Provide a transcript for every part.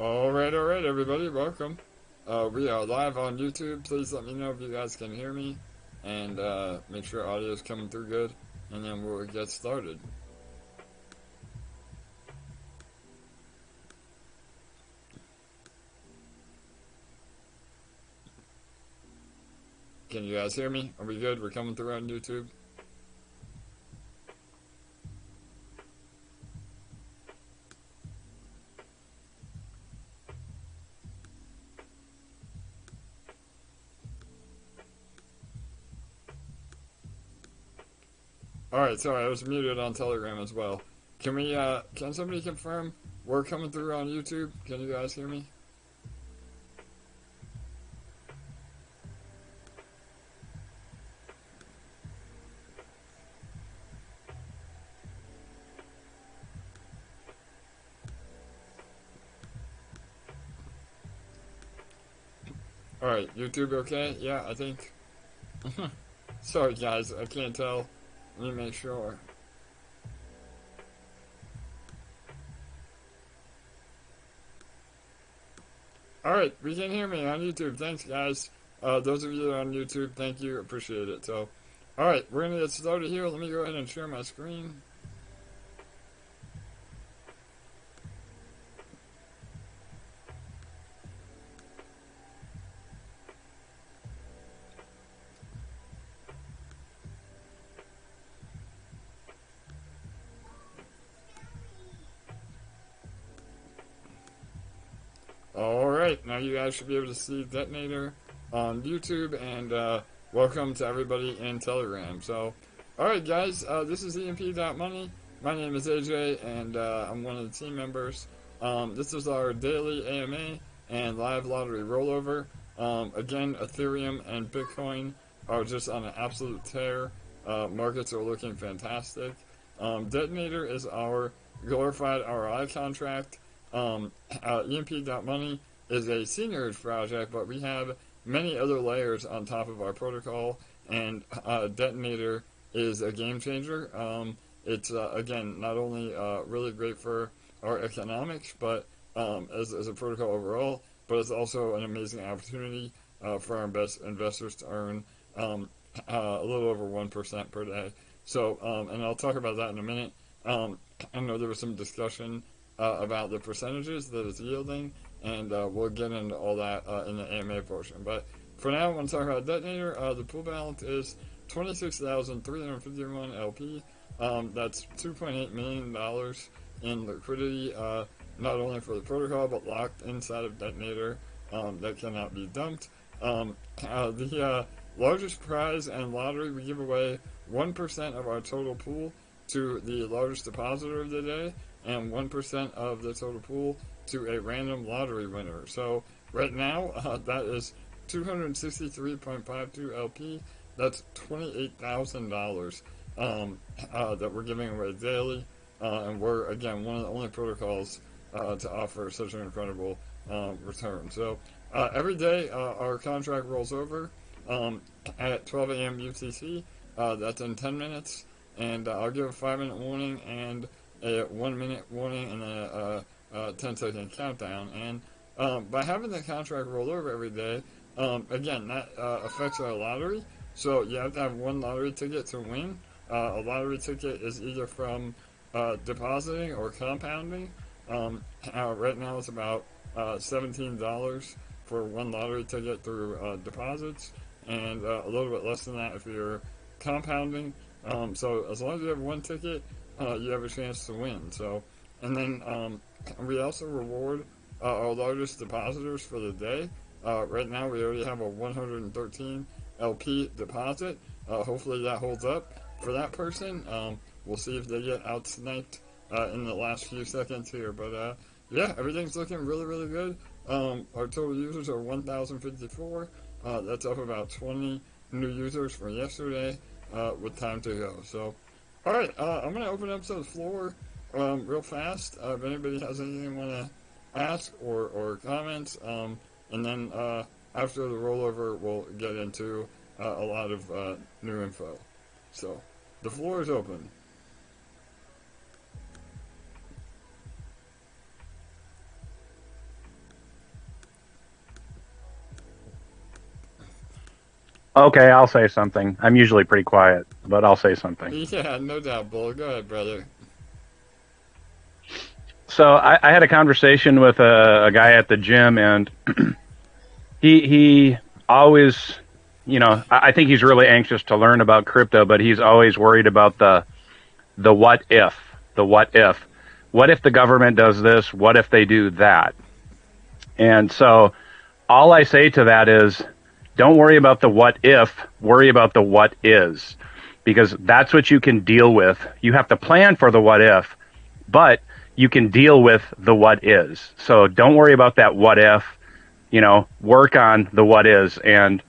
Alright, everybody, welcome. We are live on YouTube. Please let me know if you guys can hear me, and make sure audio is coming through good, and then we'll get started. Can you guys hear me? Are we good? We're coming through on YouTube. Alright, sorry, I was muted on Telegram as well. Can somebody confirm we're coming through on YouTube? Can you guys hear me? Alright, YouTube okay? Yeah, I think. Sorry guys, I can't tell. Let me make sure. Alright, we can hear me on YouTube. Thanks, guys. Those of you that are on YouTube, thank you. Appreciate it. So, alright, we're going to get started here. Let me go ahead and share my screen. Alright, now you guys should be able to see Detonator on YouTube, and welcome to everybody in Telegram. So, alright guys, this is EMP.Money. My name is AJ, and I'm one of the team members. This is our daily AMA and live lottery rollover. Again, Ethereum and Bitcoin are just on an absolute tear. Markets are looking fantastic. Detonator is our glorified ROI contract. EMP.Money is a seigniorage project, but we have many other layers on top of our protocol, and Detonator is a game changer. It's again not only really great for our economics, but as a protocol overall, but it's also an amazing opportunity for our investors to earn a little over 1% per day. So, and I'll talk about that in a minute. I know there was some discussion about the percentages that it's yielding, and we'll get into all that in the AMA portion. But for now, I want to talk about Detonator. The pool balance is 26,351 LP. That's $2.8 million in liquidity, not only for the protocol, but locked inside of Detonator, that cannot be dumped. The largest prize and lottery, we give away 1% of our total pool to the largest depositor of the day, and 1% of the total pool to a random lottery winner. So right now, that is 263.52 LP. That's $28,000 that we're giving away daily, and we're again one of the only protocols to offer such an incredible return. So every day our contract rolls over at 12 a.m. UTC. That's in 10 minutes, and I'll give a 5-minute warning and a 1-minute warning and a 10-second countdown. And by having the contract roll over every day, again, that affects our lottery. So you have to have one lottery ticket to win. A lottery ticket is either from depositing or compounding. Right now it's about $17 for one lottery ticket through deposits, and a little bit less than that if you're compounding. So as long as you have one ticket, you have a chance to win. So, and then we also reward our largest depositors for the day. Right now we already have a 113 LP deposit. Hopefully that holds up for that person. We'll see if they get out sniped in the last few seconds here. But yeah, everything's looking really good. Our total users are 1,054. That's up about 20 new users from yesterday, with time to go. So, alright, I'm going to open up to the floor real fast. If anybody has anything they want to ask or comments, and then after the rollover, we'll get into a lot of new info. So, the floor is open. Okay, I'll say something. I'm usually pretty quiet, but I'll say something. Yeah, no doubt, Bull. Go ahead, brother. So I had a conversation with a guy at the gym, and he always, I think he's really anxious to learn about crypto, but he's always worried about the what if, the what if. What if the government does this? What if they do that? And so all I say to that is, don't worry about the what if, worry about the what is, because that's what you can deal with. You have to plan for the what if, but you can deal with the what is. So don't worry about that what if, work on the what is. And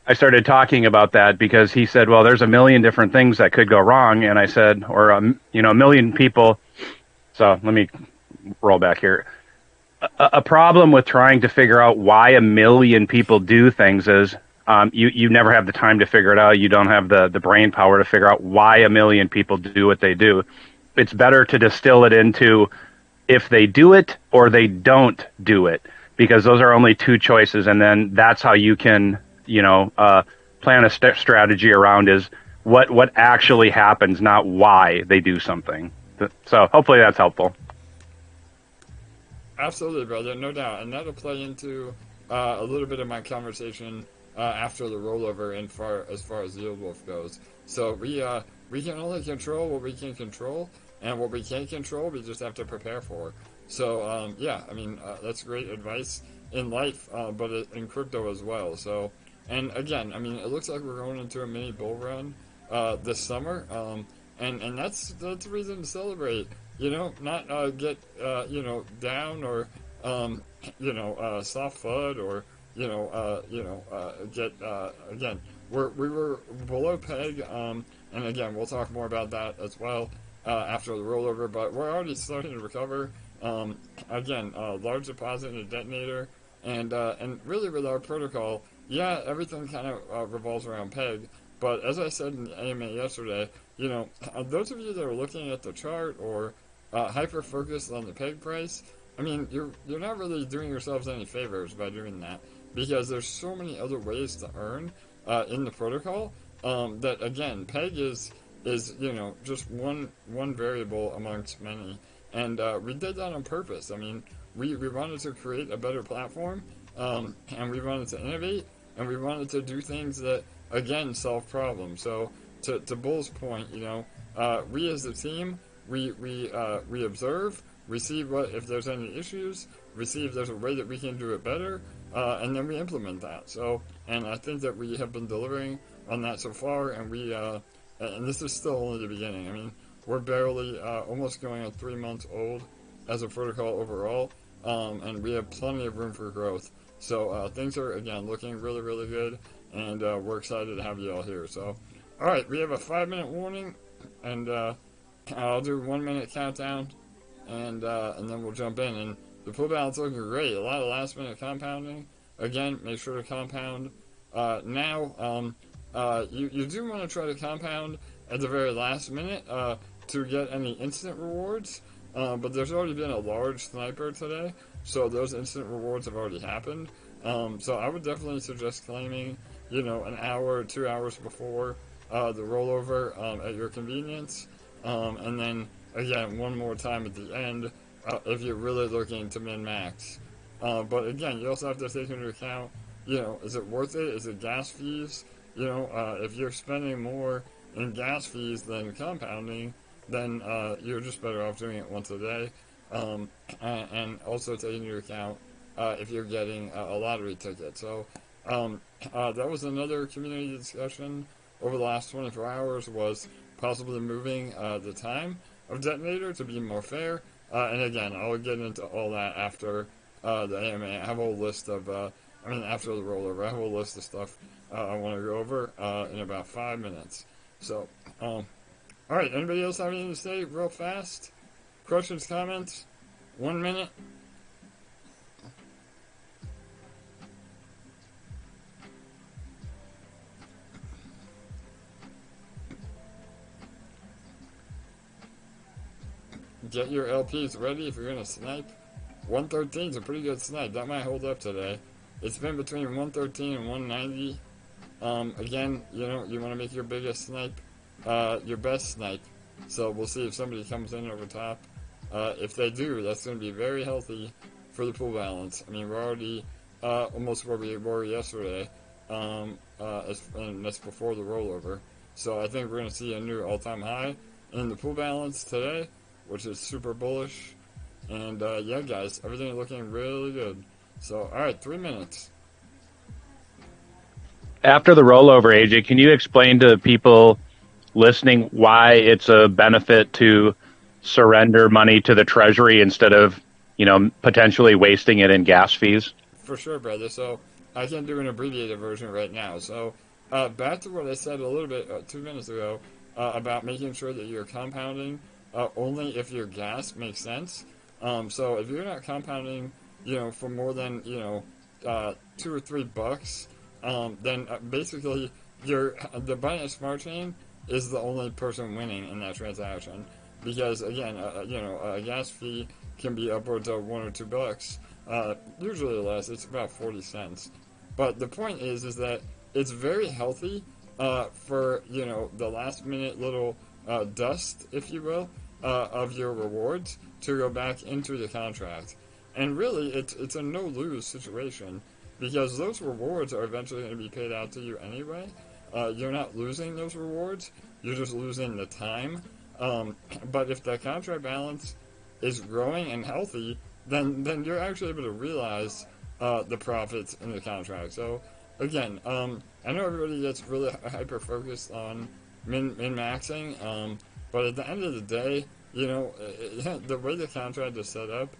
I started talking about that because he said, well, there's a million different things that could go wrong. And I said, or, a million people. So let me roll back here. A problem with trying to figure out why a million people do things is you never have the time to figure it out. You don't have the brain power to figure out why a million people do what they do. It's better to distill it into if they do it or they don't do it, because those are only two choices. And then that's how you can, plan a strategy around is what actually happens, not why they do something. So hopefully that's helpful. Absolutely, brother, no doubt. And that'll play into a little bit of my conversation after the rollover as far as 𝘠𝘩𝘢𝘠𝘠 goes. So we can only control what we can control, and what we can't control, we just have to prepare for. So, yeah, I mean, that's great advice in life, but in crypto as well. So, and again, I mean, it looks like we're going into a mini bull run this summer, and that's a reason to celebrate. Not get down or soft FUD or get again. We were below peg, and again we'll talk more about that as well after the rollover. But we're already starting to recover. Again, large deposit in a detonator, and really with our protocol, yeah, everything kind of revolves around peg. But as I said in the AMA yesterday, those of you that are looking at the chart or hyper focused on the peg price, I mean, you're not really doing yourselves any favors by doing that, because there's so many other ways to earn in the protocol that again, peg is just one variable amongst many, and we did that on purpose. I mean, we wanted to create a better platform, and we wanted to innovate, and we wanted to do things that again solve problems. So to Bull's point, we as a team, we observe, we see if there's any issues, we see if there's a way that we can do it better, and then we implement that. So, and I think that we have been delivering on that so far, and and this is still only the beginning. I mean, we're barely almost going on 3 months old as a protocol overall, and we have plenty of room for growth. So things are again looking really, really good, and we're excited to have you all here. So, all right, we have a 5-minute warning, and I'll do 1 minute countdown, and then we'll jump in. And the pull balance looking great. A lot of last minute compounding. Again, make sure to compound now. You do want to try to compound at the very last minute to get any instant rewards. But there's already been a large sniper today, so those instant rewards have already happened. So I would definitely suggest claiming, an hour or 2 hours before the rollover at your convenience. And then, again, one more time at the end if you're really looking to min-max. But again, you also have to take into account, is it worth it? Is it gas fees? If you're spending more in gas fees than compounding, then you're just better off doing it once a day. And also taking into account if you're getting a lottery ticket. So that was another community discussion over the last 24 hours, was possibly moving the time of Detonator to be more fair. And again, I'll get into all that after the AMA. I have a whole list of, after the rollover, I have a whole list of stuff I want to go over in about 5 minutes. So, all right, anybody else have anything to say real fast? Questions, comments? 1 minute? Get your LPs ready if you're going to snipe. 113 is a pretty good snipe. That might hold up today. It's been between 113 and 190 Again, you know, you want to make your biggest snipe your best snipe. So we'll see if somebody comes in over top. If they do, that's going to be very healthy for the pool balance. I mean, we're already almost where we were yesterday, and that's before the rollover. So I think we're going to see a new all-time high in the pool balance today, which is super bullish. And yeah, guys, everything looking really good. So, all right, 3 minutes. After the rollover, AJ, can you explain to people listening why it's a benefit to surrender money to the Treasury instead of, you know, potentially wasting it in gas fees? For sure, brother. So I can do an abbreviated version right now. So back to what I said a little bit 2 minutes ago about making sure that you're compounding only if your gas makes sense. So if you're not compounding, you know, for more than, you know, $2 or $3, then basically the Binance Smart Chain is the only person winning in that transaction, because again, you know, a gas fee can be upwards of $1 or $2. Usually less. It's about 40 cents. But the point is that it's very healthy for, you know, the last minute little dust, if you will, of your rewards to go back into the contract. And really, it's a no-lose situation, because those rewards are eventually going to be paid out to you anyway. You're not losing those rewards, you're just losing the time. But if the contract balance is growing and healthy, then you're actually able to realize the profits in the contract. So again, I know everybody gets really hyper-focused on min-maxing, but at the end of the day, you know, the way the contract is set up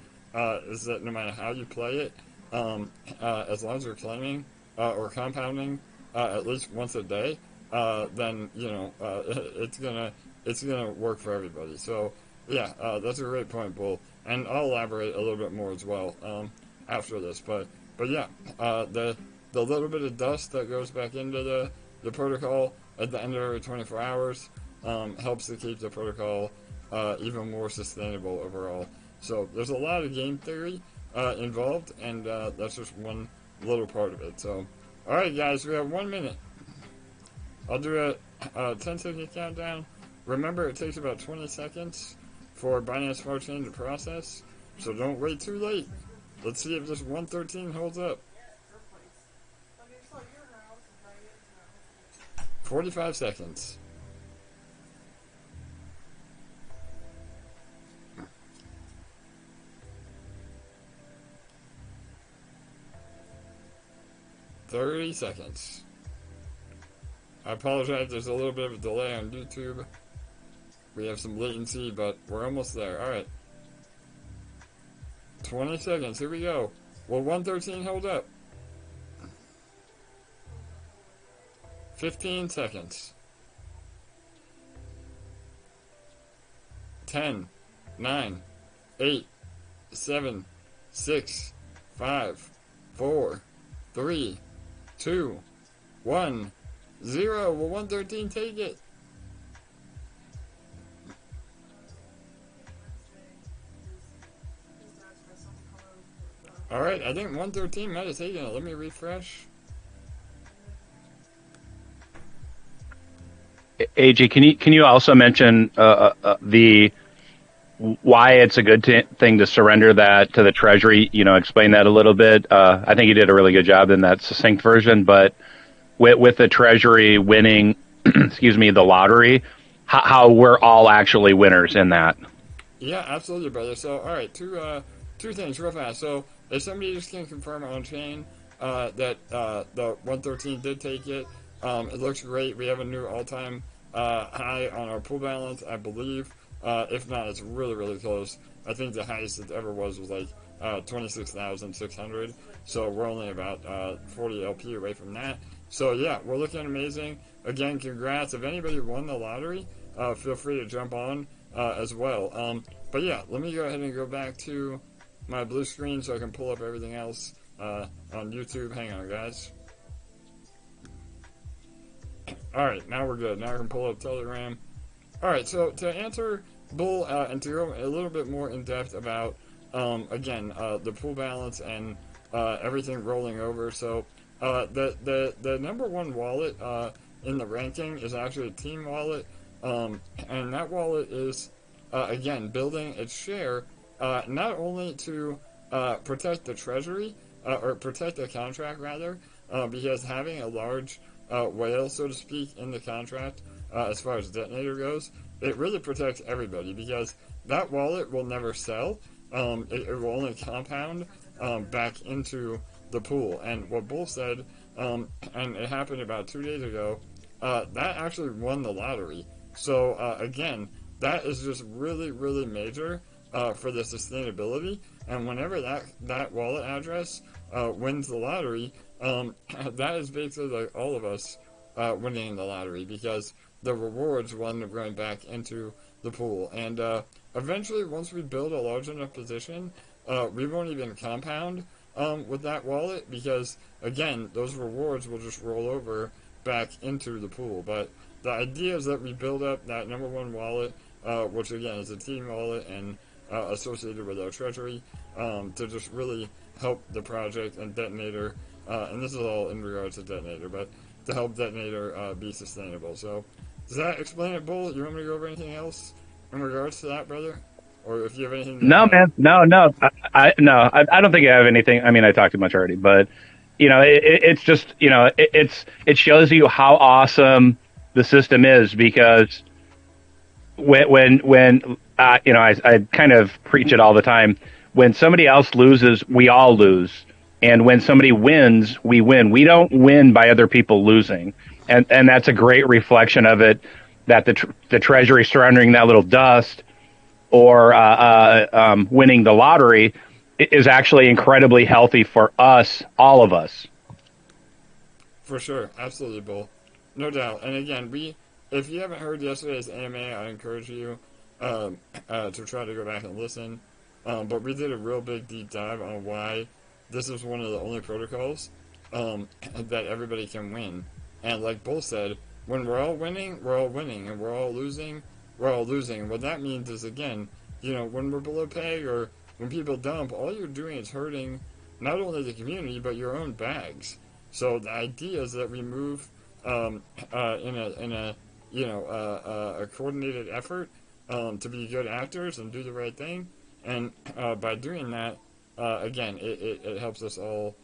is that no matter how you play it, as long as you're claiming or compounding at least once a day, then, you know, it's gonna work for everybody. So yeah, that's a great point, Bull, and I'll elaborate a little bit more as well after this. But yeah, the little bit of dust that goes back into the protocol at the end of every 24 hours helps to keep the protocol even more sustainable overall. So there's a lot of game theory involved, and that's just one little part of it. So, all right, guys, we have 1 minute. I'll do a 10-second countdown. Remember, it takes about 20 seconds for Binance Smart Chain to process, so don't wait too late. Let's see if this 113 holds up. 45 seconds. $30 seconds. I apologize, there's a little bit of a delay on YouTube. We have some latency, but we're almost there. Alright. 20 seconds, here we go. Will 113 hold up? 15 seconds. 10, 9, 8, 7, 6, 5, 4, 3, 2, 1, 0. Will 113 take it? Alright, I think 113 might have taken it. Let me refresh. AJ, can you also mention the why it's a good thing to surrender that to the Treasury? You know, explain that a little bit. I think you did a really good job in that succinct version, but with the Treasury winning, excuse me, the lottery, how we're all actually winners in that. Yeah, absolutely, brother. So, all right, two things real fast. So, if somebody just can confirm on chain that the 113 did take it, it looks great. We have a new all-time high on our pool balance, I believe. If not, it's really, really close. I think the highest it ever was like 26,600. So we're only about 40 LP away from that. So yeah, we're looking amazing. Again, congrats. If anybody won the lottery, feel free to jump on as well. But yeah, let me go ahead and go back to my blue screen so I can pull up everything else on YouTube. Hang on, guys. Alright, now we're good. Now I can pull up Telegram. Alright, so to answer Bull and to go a little bit more in depth about, again, the pool balance and everything rolling over. So the number one wallet in the ranking is actually a team wallet, and that wallet is again building its share not only to protect the treasury or protect the contract rather, because having a large whale, so to speak, in the contract as far as Detonator goes, it really protects everybody because that wallet will never sell. It will only compound back into the pool. And what Bull said, and it happened about 2 days ago, that actually won the lottery. So again, that is just really, really major for the sustainability. And whenever that wallet address wins the lottery, that is basically like all of us winning the lottery because the rewards will end up going back into the pool. And eventually, once we build a large enough position, we won't even compound with that wallet because, again, those rewards will just roll over back into the pool. But the idea is that we build up that number one wallet, which again is a team wallet and associated with our treasury, to just really help the project and Detonator, and this is all in regards to Detonator, but to help Detonator be sustainable. So, does that explain it, Bull? You want me to go over anything else in regards to that, brother? Or if you have anything to No, man, no. I don't think I have anything. I mean, I talked too much already, but it's just it shows you how awesome the system is because when I kind of preach it all the time. When somebody else loses, we all lose. And when somebody wins, we win. We don't win by other people losing. And that's a great reflection of it, that the treasury surrendering that little dust or winning the lottery is actually incredibly healthy for us, all of us. For sure. Absolutely, Bull. No doubt. And again, if you haven't heard yesterday's AMA, I encourage you to try to go back and listen. But we did a real big deep dive on why this is one of the only protocols that everybody can win. And like Bull said, when we're all winning, we're all winning. And we're all losing, we're all losing. And what that means is, again, when we're below peg or when people dump, all you're doing is hurting not only the community, but your own bags. So the idea is that we move in a coordinated effort to be good actors and do the right thing. And by doing that, again, it helps us all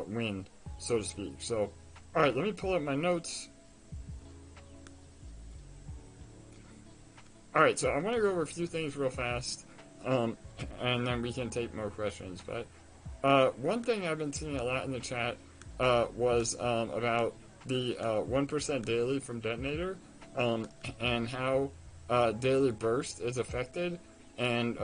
win, so to speak. So, all right, let me pull up my notes. All right, so I want to go over a few things real fast, and then we can take more questions. But one thing I've been seeing a lot in the chat was about the 1% daily from Detonator, and how daily burst is affected, and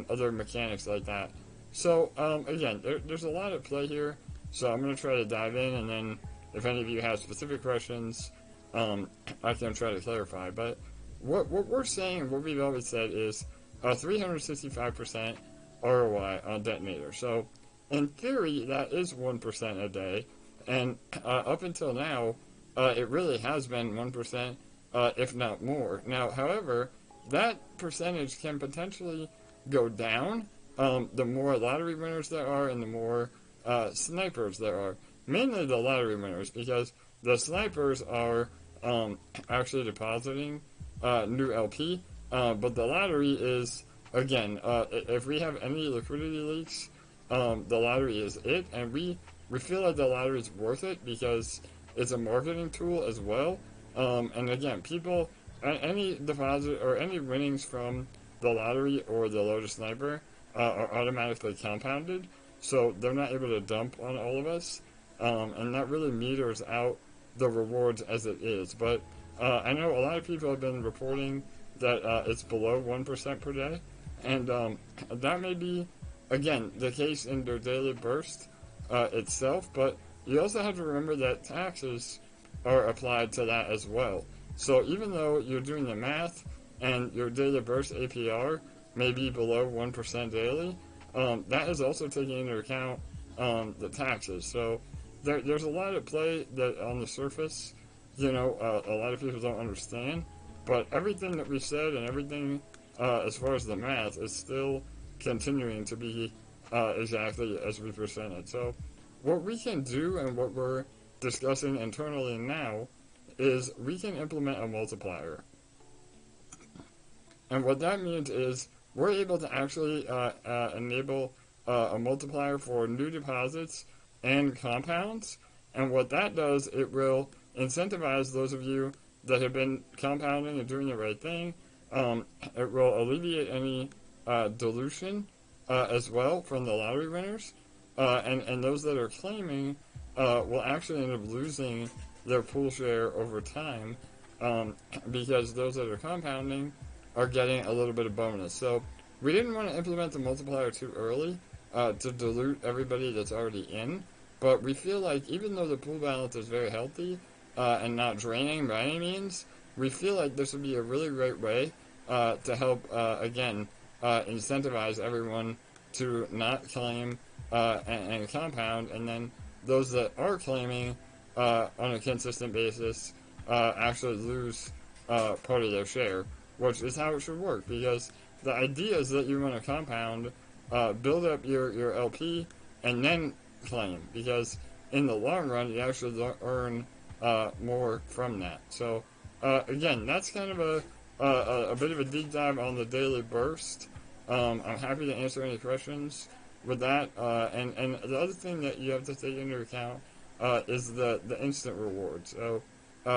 other mechanics like that. So, again, there's a lot at play here, so I'm going to try to dive in, and then if any of you have specific questions, I can try to clarify. But what we're saying, what we've always said is 365% ROI on Detonator. So, in theory, that is 1% a day, and up until now, it really has been 1%, if not more. Now, however, that percentage can potentially go down the more lottery winners there are and the more snipers there are. Mainly the lottery winners, because the snipers are actually depositing new LP, but the lottery is, again, if we have any liquidity leaks, the lottery is it, and we feel like the lottery is worth it because it's a marketing tool as well. And again, people, any deposit or any winnings from the lottery or the largest sniper are automatically compounded, so they're not able to dump on all of us, and that really meters out the rewards as it is. But I know a lot of people have been reporting that it's below 1% per day, and that may be, again, the case in their daily burst itself, but you also have to remember that taxes are applied to that as well. So even though you're doing the math and your daily burst APR may be below 1% daily, that is also taking into account the taxes. So there's a lot at play that on the surface, a lot of people don't understand. But everything that we said and everything as far as the math is still continuing to be exactly as we presented. So what we can do and what we're discussing internally now is we can implement a multiplier. And what that means is we're able to actually enable a multiplier for new deposits and compounds. And what that does, it will incentivize those of you that have been compounding and doing the right thing. It will alleviate any dilution as well from the lottery winners. And those that are claiming will actually end up losing their pool share over time because those that are compounding are getting a little bit of bonus. So we didn't want to implement the multiplier too early to dilute everybody that's already in, but we feel like even though the pool balance is very healthy and not draining by any means, we feel like this would be a really great way to help, again, incentivize everyone to not claim and compound, and then those that are claiming on a consistent basis actually lose part of their share, which is how it should work, because the idea is that you want to compound, build up your LP, and then claim, because in the long run, you actually earn more from that. So, again, that's kind of a bit of a deep dive on the daily burst. I'm happy to answer any questions with that. And the other thing that you have to take into account is the instant reward. So,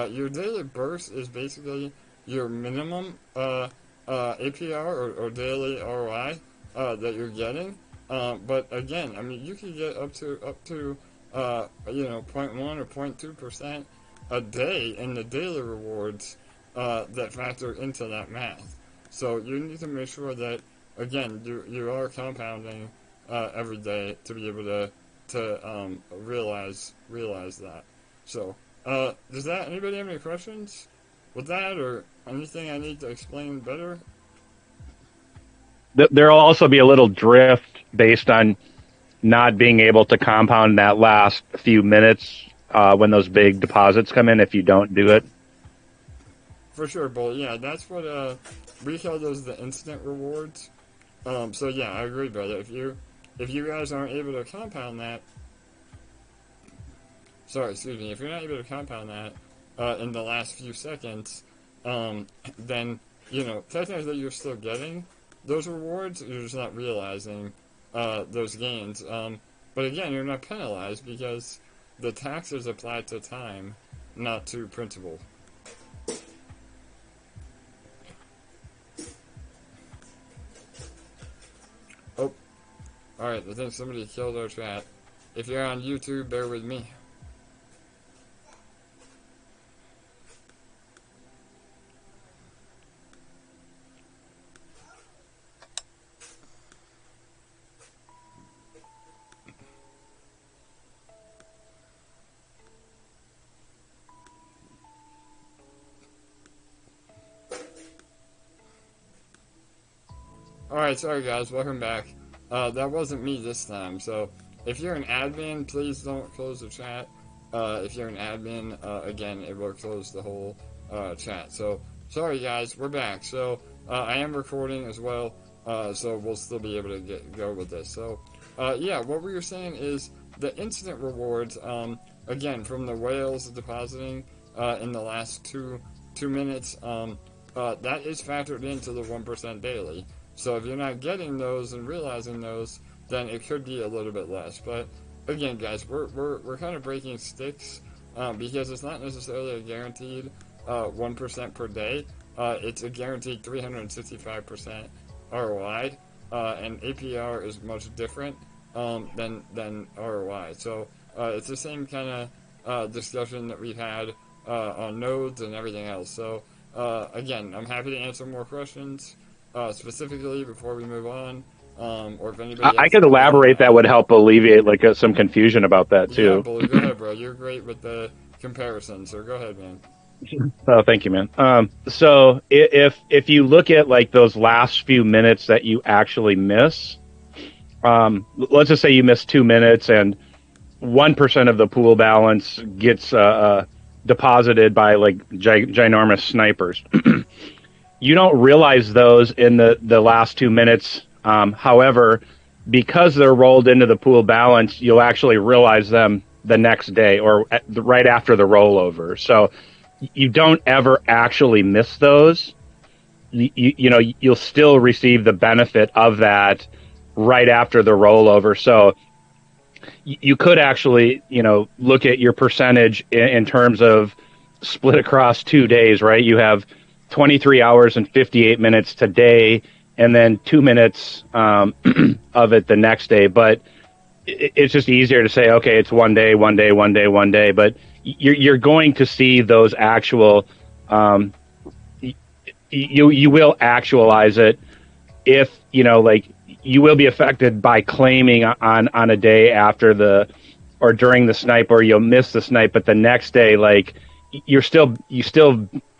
your daily burst is basically your minimum APR or daily ROI that you're getting. But again, I mean, you can get up to 0.1 or 0.2% a day in the daily rewards that factor into that math. So you need to make sure that, again, you are compounding every day to be able to realize that. So does that, anybody have any questions with that, or anything I need to explain better? There will also be a little drift based on not being able to compound that last few minutes when those big deposits come in if you don't do it. For sure, Bull. Yeah, that's what we call those the instant rewards. So yeah, I agree, brother. If you guys aren't able to compound that, if you're not able to compound that in the last few seconds, then technically you're still getting those rewards. You're just not realizing those gains. But again, you're not penalized because the taxes apply to time, not to principal. Oh, alright, I think somebody killed our chat. If you're on YouTube, bear with me. Alright, sorry guys, welcome back. That wasn't me this time, so if you're an admin, please don't close the chat. If you're an admin, again, it will close the whole chat. So, sorry guys, we're back. So, I am recording as well, so we'll still be able to go with this. So, yeah, what we were saying is the instant rewards, again, from the whales depositing in the last two minutes, that is factored into the 1% daily. So if you're not getting those and realizing those, then it could be a little bit less. But again, guys, we're kind of breaking sticks because it's not necessarily a guaranteed 1% per day. It's a guaranteed 365% ROI, and APR is much different than ROI. So it's the same kind of discussion that we've had on nodes and everything else. So again, I'm happy to answer more questions. Specifically before we move on, or if anybody I could elaborate, that would help alleviate some confusion about that too. Yeah, Bully, go ahead, bro. You're great with the comparison, so go ahead, man. Oh, thank you, man. So if you look at those last few minutes that you actually miss, let's just say you miss 2 minutes and 1% of the pool balance gets deposited by ginormous snipers. You don't realize those in the last 2 minutes. However, because they're rolled into the pool balance, you'll actually realize them the next day or right after the rollover. So you don't ever actually miss those. You know, you'll still receive the benefit of that right after the rollover. So you could actually, you know, look at your percentage in terms of split across 2 days, right? You have 23 hours and 58 minutes today, and then 2 minutes of it the next day. But it's just easier to say, okay, it's 1 day, 1 day, 1 day, 1 day. But you're going to see those actual, you will actualize it if, you know, like, you will be affected by claiming on a day after the, or during the snipe, or you'll miss the snipe, but the next day, like, you still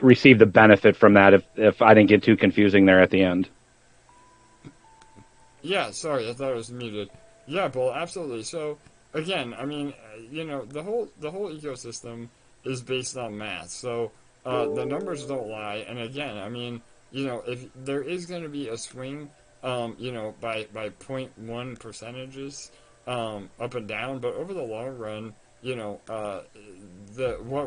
receive the benefit from that, if I didn't get too confusing there at the end. Yeah, sorry, I thought it was muted. Yeah, Bull, absolutely. So again, I mean, you know, the whole ecosystem is based on math. So the numbers don't lie. And again, I mean, you know, if there is going to be a swing, you know, by 0.1 percentages up and down, but over the long run, you know,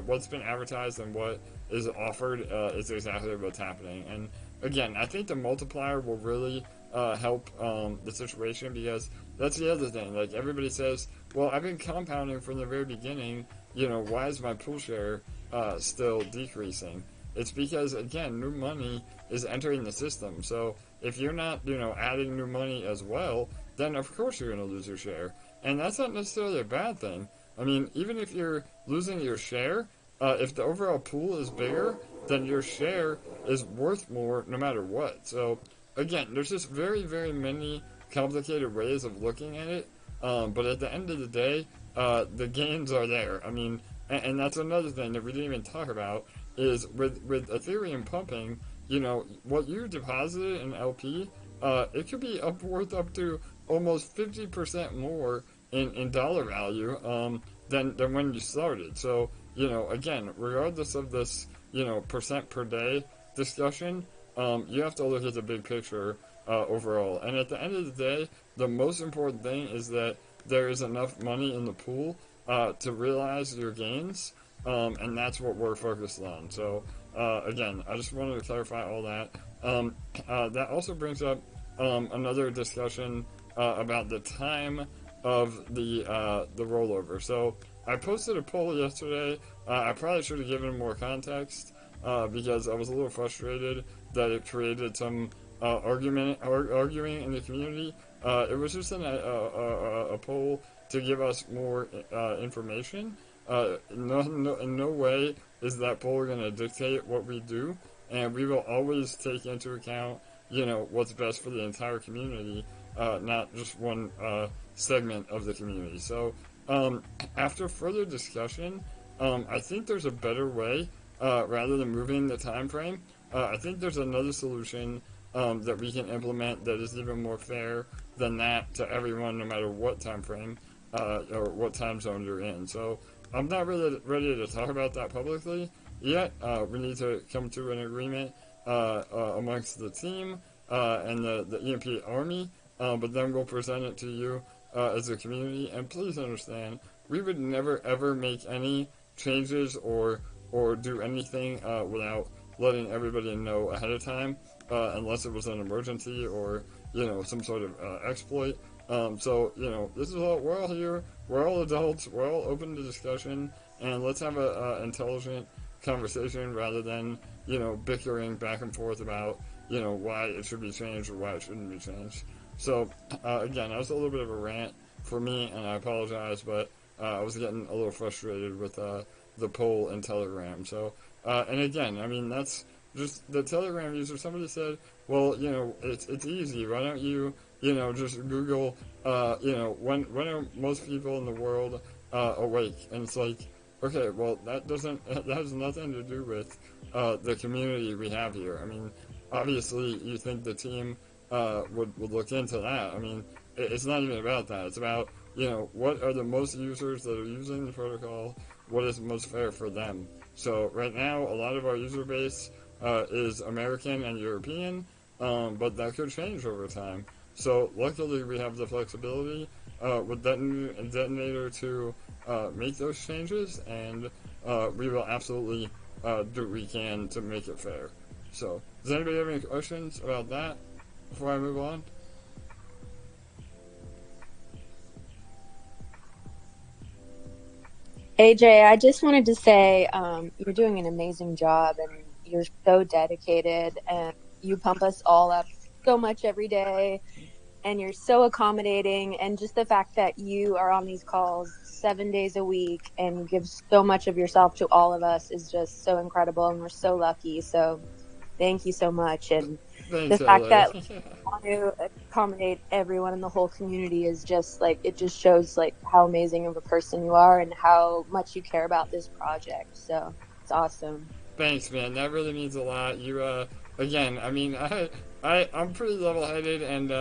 what's been advertised and what is offered is exactly what's happening. And again, I think the multiplier will really help the situation, because that's the other thing. Like, everybody says, well, I've been compounding from the very beginning, you know, why is my pool share still decreasing? It's because, again, new money is entering the system. So if you're not, you know, adding new money as well, then of course you're going to lose your share. And that's not necessarily a bad thing. I mean, even if you're losing your share, if the overall pool is bigger, then your share is worth more no matter what. So again, there's just very, very many complicated ways of looking at it. But at the end of the day, the gains are there. I mean, and that's another thing that we didn't even talk about, is with Ethereum pumping, you know, what you deposited in LP, it could be worth up to almost 50% more in dollar value than when you started. So, you know, again, regardless of this, you know, percent per day discussion, you have to look at the big picture overall. And at the end of the day, the most important thing is that there is enough money in the pool to realize your gains, and that's what we're focused on. So again, I just wanted to clarify all that. That also brings up another discussion about the time of the rollover. So I posted a poll yesterday. I probably should have given more context because I was a little frustrated that it created some arguing in the community. It was just a poll to give us more information. In no way is that poll going to dictate what we do, and we will always take into account, you know, what's best for the entire community, not just one segment of the community. So after further discussion, I think there's a better way, rather than moving the time frame. I think there's another solution that we can implement that is even more fair than that to everyone, no matter what time frame or what time zone you're in. So I'm not really ready to talk about that publicly yet. We need to come to an agreement amongst the team and the EMP army, but then we'll present it to you as a community. And please understand, we would never ever make any changes or do anything without letting everybody know ahead of time, unless it was an emergency or, you know, some sort of exploit. So, you know, this is all, we're all here, we're all adults, we're all open to discussion, and let's have a intelligent conversation rather than, you know, bickering back and forth about, you know, why it should be changed or why it shouldn't be changed. So, again, that was a little bit of a rant for me, and I apologize, but I was getting a little frustrated with the poll in Telegram. So, and again, I mean, that's just the Telegram user. Somebody said, well, you know, it's easy. Why don't you, you know, just Google, you know, when are most people in the world awake? And it's like, okay, well, that has nothing to do with the community we have here. I mean, obviously, you think the team would look into that. I mean, it's not even about that. It's about, you know, what are the most users that are using the protocol? What is most fair for them? So right now, a lot of our user base is American and European, but that could change over time. So luckily we have the flexibility with Detonator to make those changes, and we will absolutely do what we can to make it fair. So, does anybody have any questions about that before I move on? AJ, I just wanted to say you're doing an amazing job, and you're so dedicated, and you pump us all up so much every day, and you're so accommodating, and just the fact that you are on these calls 7 days a week and you give so much of yourself to all of us is just so incredible, and we're so lucky. So thank you so much. And Thanks, the fact LA. that you want to accommodate everyone in the whole community is just like, it just shows like how amazing of a person you are and how much you care about this project. So it's awesome. Thanks, man. That really means a lot. You, again, I mean, I'm pretty level-headed, and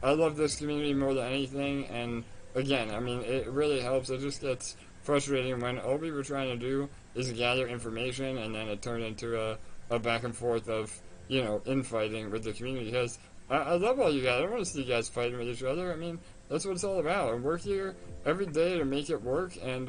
I love this community more than anything. And again, I mean, it really helps. It just gets frustrating when all we were trying to do is gather information, and then it turned into a back and forth of, you know, infighting with the community. Because I love all you guys. I don't want to see you guys fighting with each other. I mean, that's what it's all about. And we're here every day to make it work. And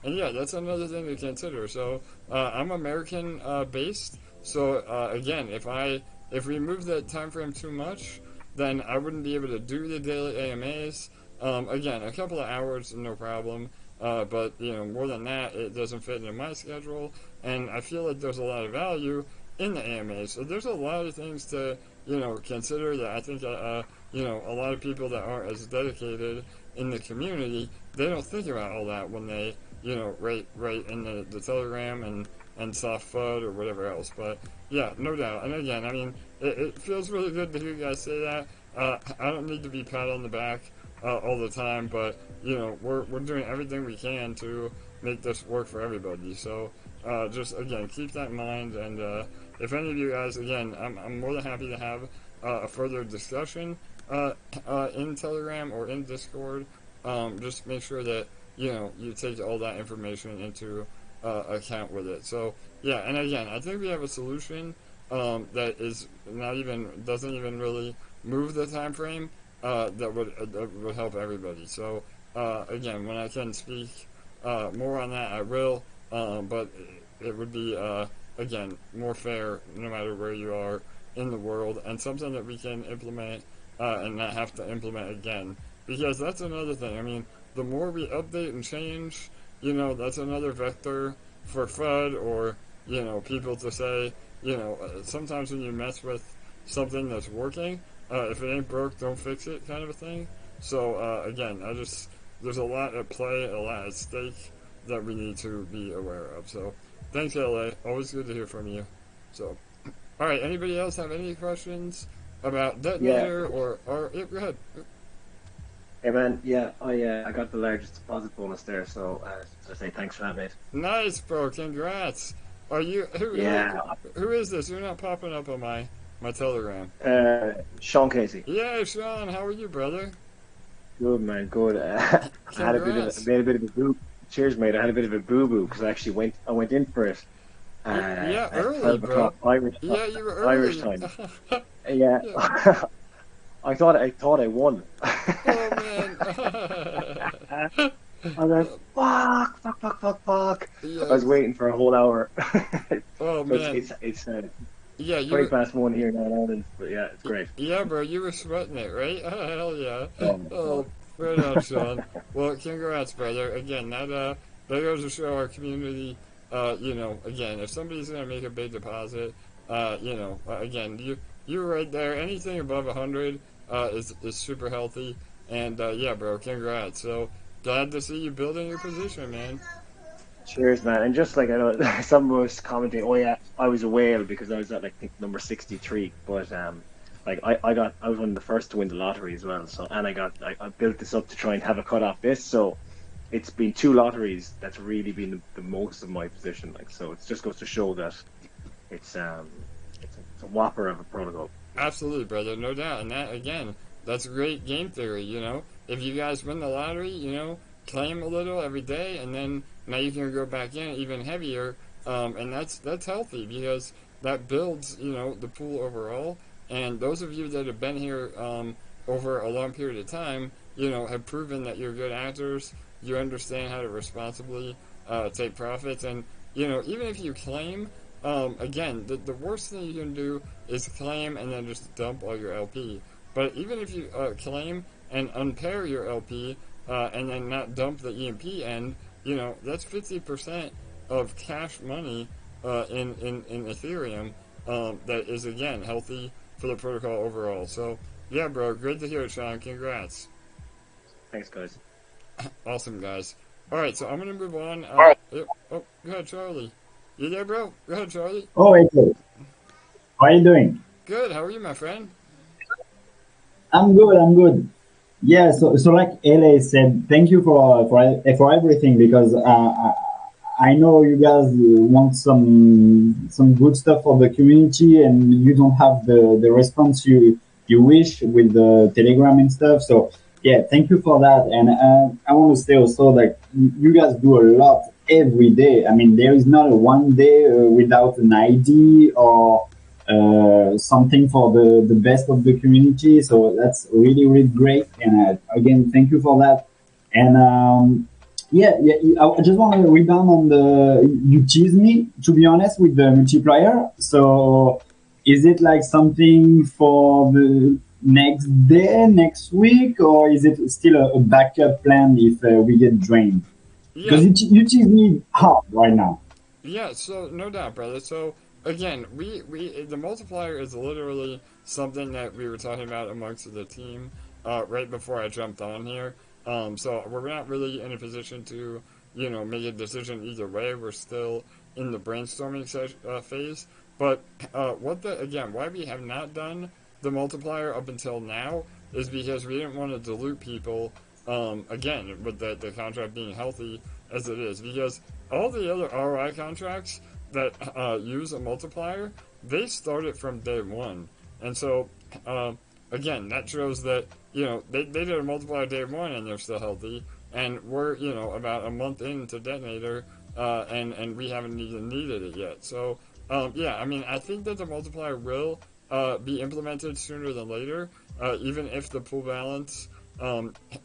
yeah, that's another thing to consider. So I'm American based. So again, if we move that time frame too much, then I wouldn't be able to do the daily AMAs. Again, a couple of hours, no problem. But you know, more than that, it doesn't fit into my schedule. And I feel like there's a lot of value in the AMAs. So there's a lot of things to, you know, consider that I think you know, a lot of people that aren't as dedicated in the community, they don't think about all that when they, you know, write in the Telegram and soft FUD or whatever else. But yeah, no doubt. And again, I mean, it feels really good to hear you guys say that. I don't need to be pat on the back all the time, but you know, we're doing everything we can to make this work for everybody. So just again, keep that in mind. And if any of you guys, again, I'm more than happy to have a further discussion in Telegram or in Discord. Just make sure that, you know, you take all that information into account with it. So yeah, and again, I think we have a solution that is doesn't even really move the time frame that would help everybody. So again, when I can speak more on that, I will. But it would be again more fair no matter where you are in the world, and something that we can implement and not have to implement again. Because that's another thing. I mean, the more we update and change, you know, that's another vector for FUD or, you know, people to say, you know, sometimes when you mess with something that's working, if it ain't broke, don't fix it kind of a thing. So, again, there's a lot at play, a lot at stake that we need to be aware of. So, thanks, LA. Always good to hear from you. So, all right, anybody else have any questions about Detonator or yeah, go ahead. Hey man, yeah, I got the largest deposit bonus there, so I say thanks for that, mate. Nice, bro. Congrats. Are you? Who is this? You're not popping up on my Telegram. Sean Casey. Yeah, Sean. How are you, brother? Good man, good. I made a bit of a boo. Cheers, mate. I had a bit of a boo boo because I actually went in for it. Yeah, at early, 12 bro. o'clock Irish, Yeah, you were early. Irish time. Yeah. I thought I won. Oh man. I was like, fuck. Yeah. I was waiting for a whole hour. Oh man. It's yeah, 1:20 here now in Ireland, but yeah, it's great. Yeah, bro, you were sweating it, right? Oh, hell yeah. Oh, right on, Sean. Well, congrats, brother. Again, that goes to show our community, you know, again, if somebody's going to make a big deposit, you know, again, you're right there. Anything above 100 is super healthy. And, yeah, bro, congrats. So, glad to see you building your position, man. Cheers, man. And just like, I know some was commenting, oh yeah, I was a whale because I was at like number 63, but like I was one of the first to win the lottery as well. So, and I built this up to try and have a cut off this. So it's been 2 lotteries that's really been the most of my position. Like, so it just goes to show that it's a whopper of a protocol. Absolutely, brother, no doubt. And that, again, that's great game theory. You know, if you guys win the lottery, you know, claim a little every day, and then now you can go back in even heavier, and that's healthy because that builds, you know, the pool overall. And those of you that have been here over a long period of time, you know, have proven that you're good actors. You understand how to responsibly take profits, and you know, even if you claim, again, the worst thing you can do is claim and then just dump all your LP. But even if you claim and unpair your LP and then not dump the EMP end, you know, that's 50% of cash money in Ethereum that is, again, healthy for the protocol overall. So, yeah, bro, good to hear it, Sean. Congrats. Thanks, guys. Awesome, guys. All right, so I'm going to move on. Go ahead, Charlie. You there, bro? Go ahead, Charlie. Oh, okay. How are you doing? Good. How are you, my friend? I'm good. I'm good. Yeah. So like LA said, thank you for everything, because I know you guys want some good stuff for the community, and you don't have the response you wish with the Telegram and stuff. So yeah, thank you for that. And I want to say also, like, you guys do a lot every day. I mean, there is not a one day without an ID or something for the best of the community. So that's really, really great. And again, thank you for that. And yeah, I just want to rebound on you teased me, to be honest, with the multiplier. So is it like something for the next day, next week, or is it still a backup plan if we get drained? Because you tease me hard right now. Yeah, so no doubt, brother. So again, the multiplier is literally something that we were talking about amongst the team right before I jumped on here. So we're not really in a position to, you know, make a decision either way. We're still in the brainstorming phase. But why we have not done the multiplier up until now is because we didn't want to dilute people, again, with the contract being healthy as it is. Because all the other ROI contracts that use a multiplier, they started from day one. And so, again, that shows that, you know, they did a multiplier day one and they're still healthy. And we're, you know, about a month into Detonator, and we haven't even needed it yet. So, yeah, I mean, I think that the multiplier will be implemented sooner than later, even if the pool balance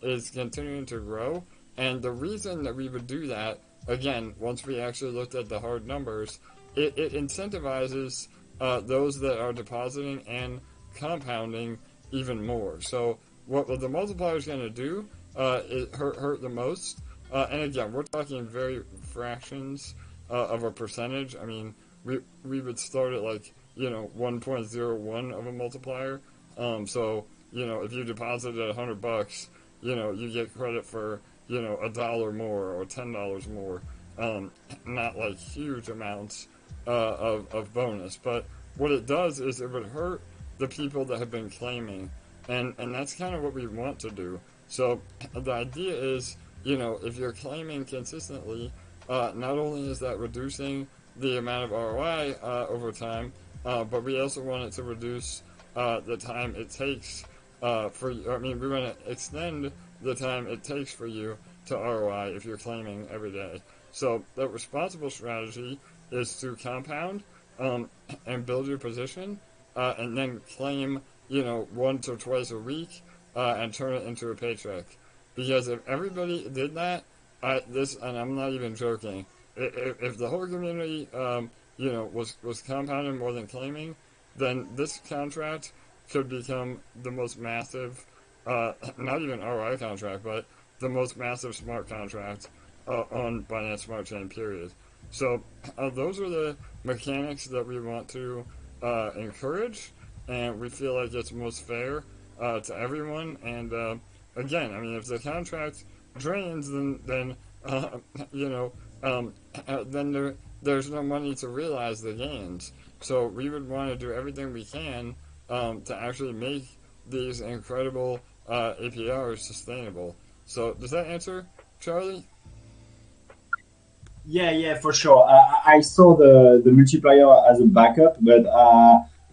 is continuing to grow. And the reason that we would do that, again, once we actually looked at the hard numbers, it incentivizes those that are depositing and compounding even more. So what the multiplier is going to do is hurt the most. And again, we're talking very fractions of a percentage. I mean, we would start at like, you know, 1.01 of a multiplier. So, you know, if you deposited $100, you know, you get credit for, you know, $1 more or $10 more. Not like huge amounts of bonus. But what it does is it would hurt the people that have been claiming. And that's kind of what we want to do. So the idea is, you know, if you're claiming consistently, not only is that reducing the amount of ROI over time, but we also want it to reduce the time it takes we want to extend the time it takes for you to ROI if you're claiming every day. So the responsible strategy is to compound and build your position, and then claim, you know, once or twice a week, and turn it into a paycheck. Because if everybody did that, and I'm not even joking, if the whole community, you know, was compounding more than claiming, then this contract could become the most massive, not even ROI contract, but the most massive smart contract on Binance Smart Chain, period. So those are the mechanics that we want to encourage, and we feel like it's most fair to everyone. And again, I mean, if the contract drains, then you know, then there's no money to realize the gains. So we would want to do everything we can to actually make these incredible APRs sustainable. So does that answer, Charlie? Yeah, for sure. I saw the multiplier as a backup, but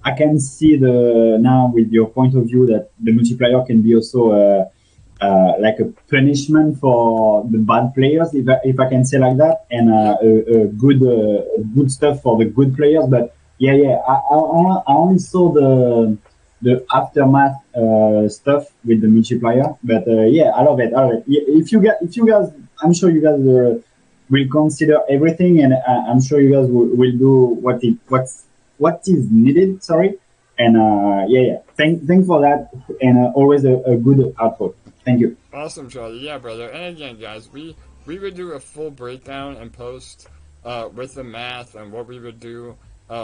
I can see now with your point of view that the multiplier can be also like a punishment for the bad players, if I can say like that, and a good stuff for the good players. But yeah, I only saw the aftermath stuff with the multiplier. But yeah, I love it. I love it. If you guys, I'm sure you guys will consider everything, and I'm sure you guys will do what is needed. Sorry, and yeah. Thank for that, and always a good output. Thank you. Awesome, Charlie. Yeah, brother. And again, guys, we would do a full breakdown and post with the math and what we would do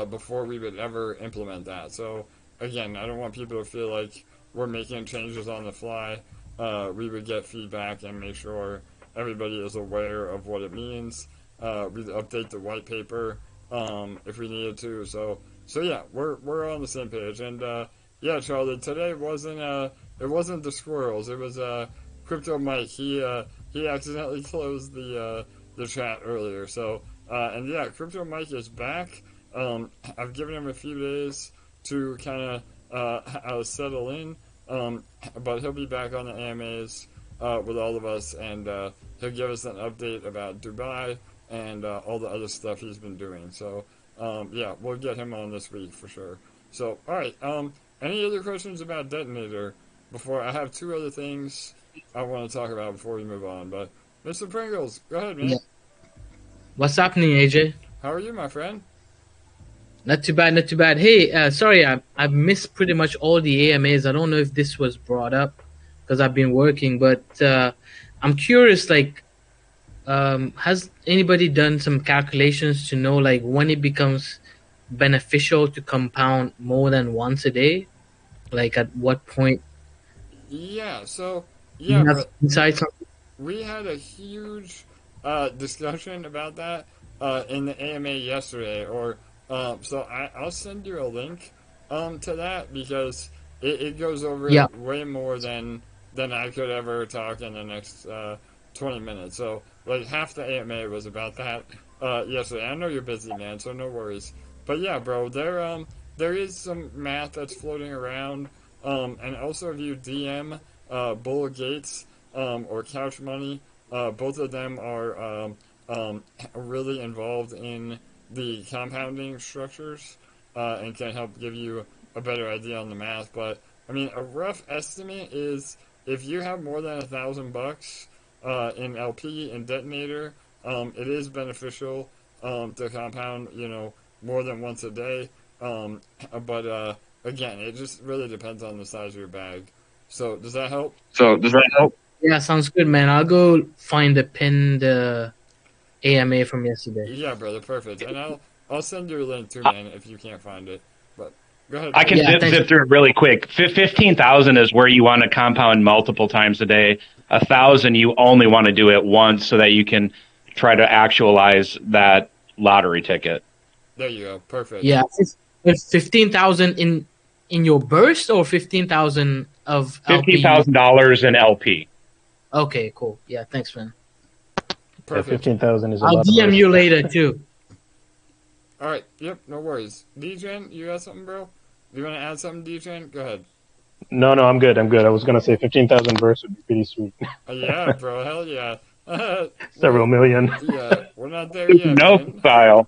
before we would ever implement that. So again, I don't want people to feel like we're making changes on the fly. We would get feedback and make sure everybody is aware of what it means. We'd update the white paper if we needed to. So yeah, we're on the same page. And yeah, Charlie, today wasn't the squirrels. It was Crypto Mike. He accidentally closed the chat earlier. So and yeah, Crypto Mike is back. I've given him a few days to kind of settle in, but he'll be back on the AMAs with all of us, and he'll give us an update about Dubai and all the other stuff he's been doing. So yeah, we'll get him on this week for sure. So all right, any other questions about Detonator before I have two other things I want to talk about before we move on? But Mr. Pringles, go ahead, man. Yeah. What's happening, AJ? How are you, my friend? Not too bad, not too bad. Hey, sorry, I've missed pretty much all the AMAs. I don't know if this was brought up because I've been working, but I'm curious, like, has anybody done some calculations to know, like, when it becomes beneficial to compound more than once a day? Like, at what point? Yeah, so, yeah, inside something? We had a huge discussion about that in the AMA yesterday, or so I'll send you a link to that, because it goes over way more than I could ever talk in the next 20 minutes. So like half the AMA was about that yesterday. I know you're busy, man, so no worries. But yeah, bro, there is some math that's floating around, and also if you DM Bull Gates or Couch Money, both of them are really involved in the compounding structures and can help give you a better idea on the math. But I mean, a rough estimate is if you have more than $1,000 in LP and Detonator, it is beneficial to compound, more than once a day. But again, it just really depends on the size of your bag. So does that help? Yeah, sounds good, man. I'll go find the pinned AMA from yesterday. Yeah, brother, perfect. And I'll send you a link too, man, if you can't find it. But go ahead. I can zip through it really quick. 15,000 is where you want to compound multiple times a day. 1,000, you only want to do it once so that you can try to actualize that lottery ticket. There you go. Perfect. Yeah, it's 15,000 in your burst, or 15,000 of $15,000 in LP. Okay, cool. Yeah, thanks, man. Perfect. 15,000 is a I'll lot. DM you later too. All right. Yep. No worries. DJen, you got something, bro? You want to add something, DJen? Go ahead. No, I'm good. I was gonna say 15,000 bursts would be pretty sweet. Yeah, bro. Hell yeah. Several million. Yeah, we're not there yet. No man. style.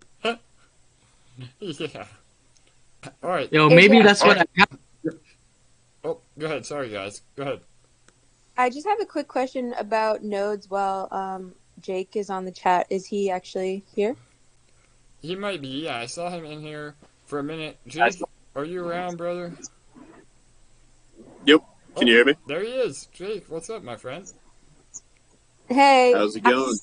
Yeah. All right. Yo, maybe that's what I have. Oh, go ahead. Sorry, guys. Go ahead. I just have a quick question about nodes while Jake is on the chat. Is he actually here? He might be. Yeah, I saw him in here for a minute. Jake, are you around, brother? Yep. Can you hear me? There he is. Jake, what's up, my friend? Hey. How's it going?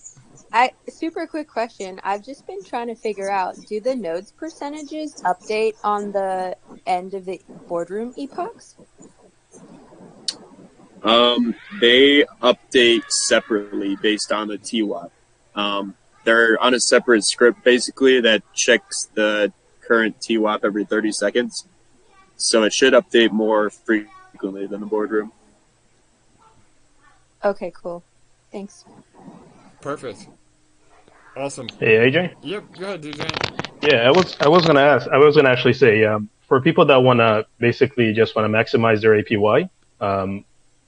Super quick question. I've just been trying to figure out, do the nodes percentages update on the end of the boardroom epochs? They update separately based on the TWAP. They're on a separate script, basically, that checks the current TWAP every 30 seconds. So it should update more frequently than the boardroom. Okay, cool. Thanks. Perfect. Awesome. Hey, AJ. Yep. Go ahead, DJ. Yeah, I was gonna ask. I was gonna actually say, for people that wanna basically just wanna maximize their APY,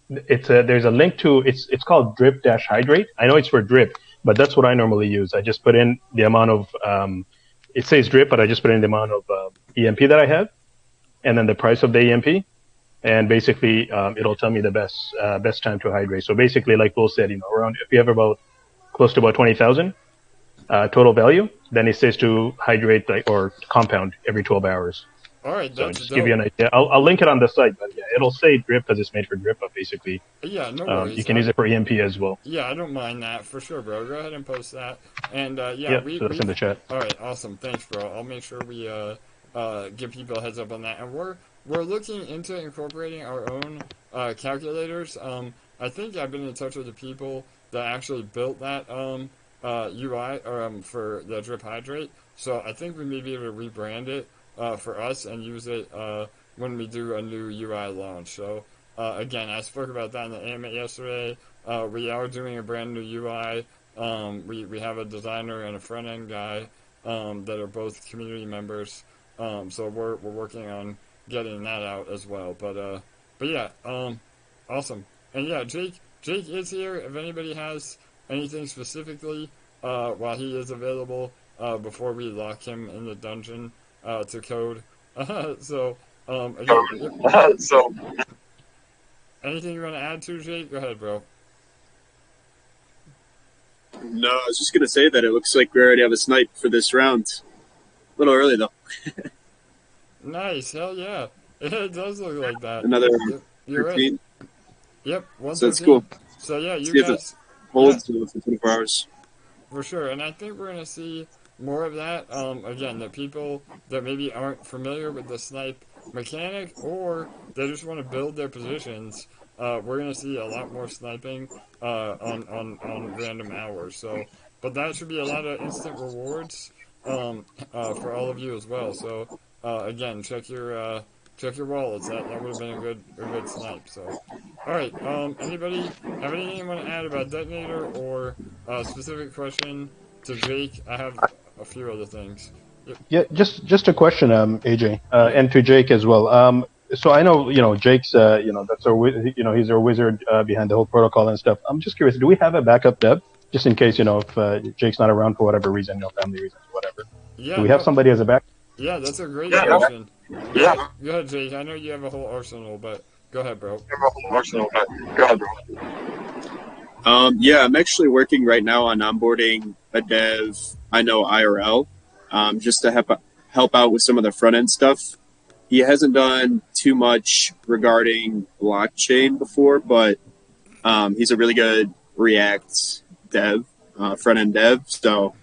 there's a link to it's called drip-hydrate. I know it's for drip, but that's what I normally use. I just put in the amount of it says drip, but I just put in the amount of EMP that I have, and then the price of the EMP, and basically it'll tell me the best time to hydrate. So basically, like Will said, around if you have about close to about 20,000 total value, then it says to hydrate or compound every 12 hours. All right, So that's just dope. give you an idea. I'll link it on the site, but yeah, it'll say drip because it's made for drip, but basically, Yeah, no worries. you can use it for EMP as well. Yeah, I don't mind that for sure, bro. Go ahead and post that. And So that's in the chat. All right, awesome. Thanks, bro. I'll make sure we give people a heads up on that. And we're looking into incorporating our own calculators. I think I've been in touch with the people that actually built that UI for the drip hydrate. So I think we may be able to rebrand it for us and use it when we do a new UI launch. So again, I spoke about that in the AMA yesterday. We are doing a brand new UI. We have a designer and a front end guy that are both community members. So we're working on getting that out as well. But yeah, awesome. And yeah, Jake is here. If anybody has anything specifically while he is available before we lock him in the dungeon to code. So again, So anything you want to add to, Jake? Go ahead, bro. no, I was just gonna say that it looks like we already have a snipe for this round. A little early though. Nice, hell yeah. It does look like that. Another You're 13. right. Yep, So that's 113. cool. So yeah, you See if it guys, holds for 24 hours. for sure. And I think we're going to see more of that. Again, the people that maybe aren't familiar with the snipe mechanic or they just want to build their positions, we're going to see a lot more sniping on random hours. So, but that should be a lot of instant rewards for all of you as well. So again, check your wallets. That would have been a good snipe. So, all right. Anybody have anything you want to add about Detonator or a specific question to Jake? I have a few other things. Yep. Yeah, just a question, AJ, and to Jake as well. So I know, Jake's, that's he's our wizard behind the whole protocol and stuff. I'm just curious, do we have a backup dev just in case, if Jake's not around for whatever reason, family reasons, whatever? Yeah. Do we have somebody as a backup? Yeah, that's a great question. Yeah. Go ahead, Jake. I know you have a whole arsenal, but go ahead, bro. Yeah, I'm actually working right now on onboarding a dev I know IRL, just to help out with some of the front end stuff. He hasn't done too much regarding blockchain before, but he's a really good React dev, front end dev. So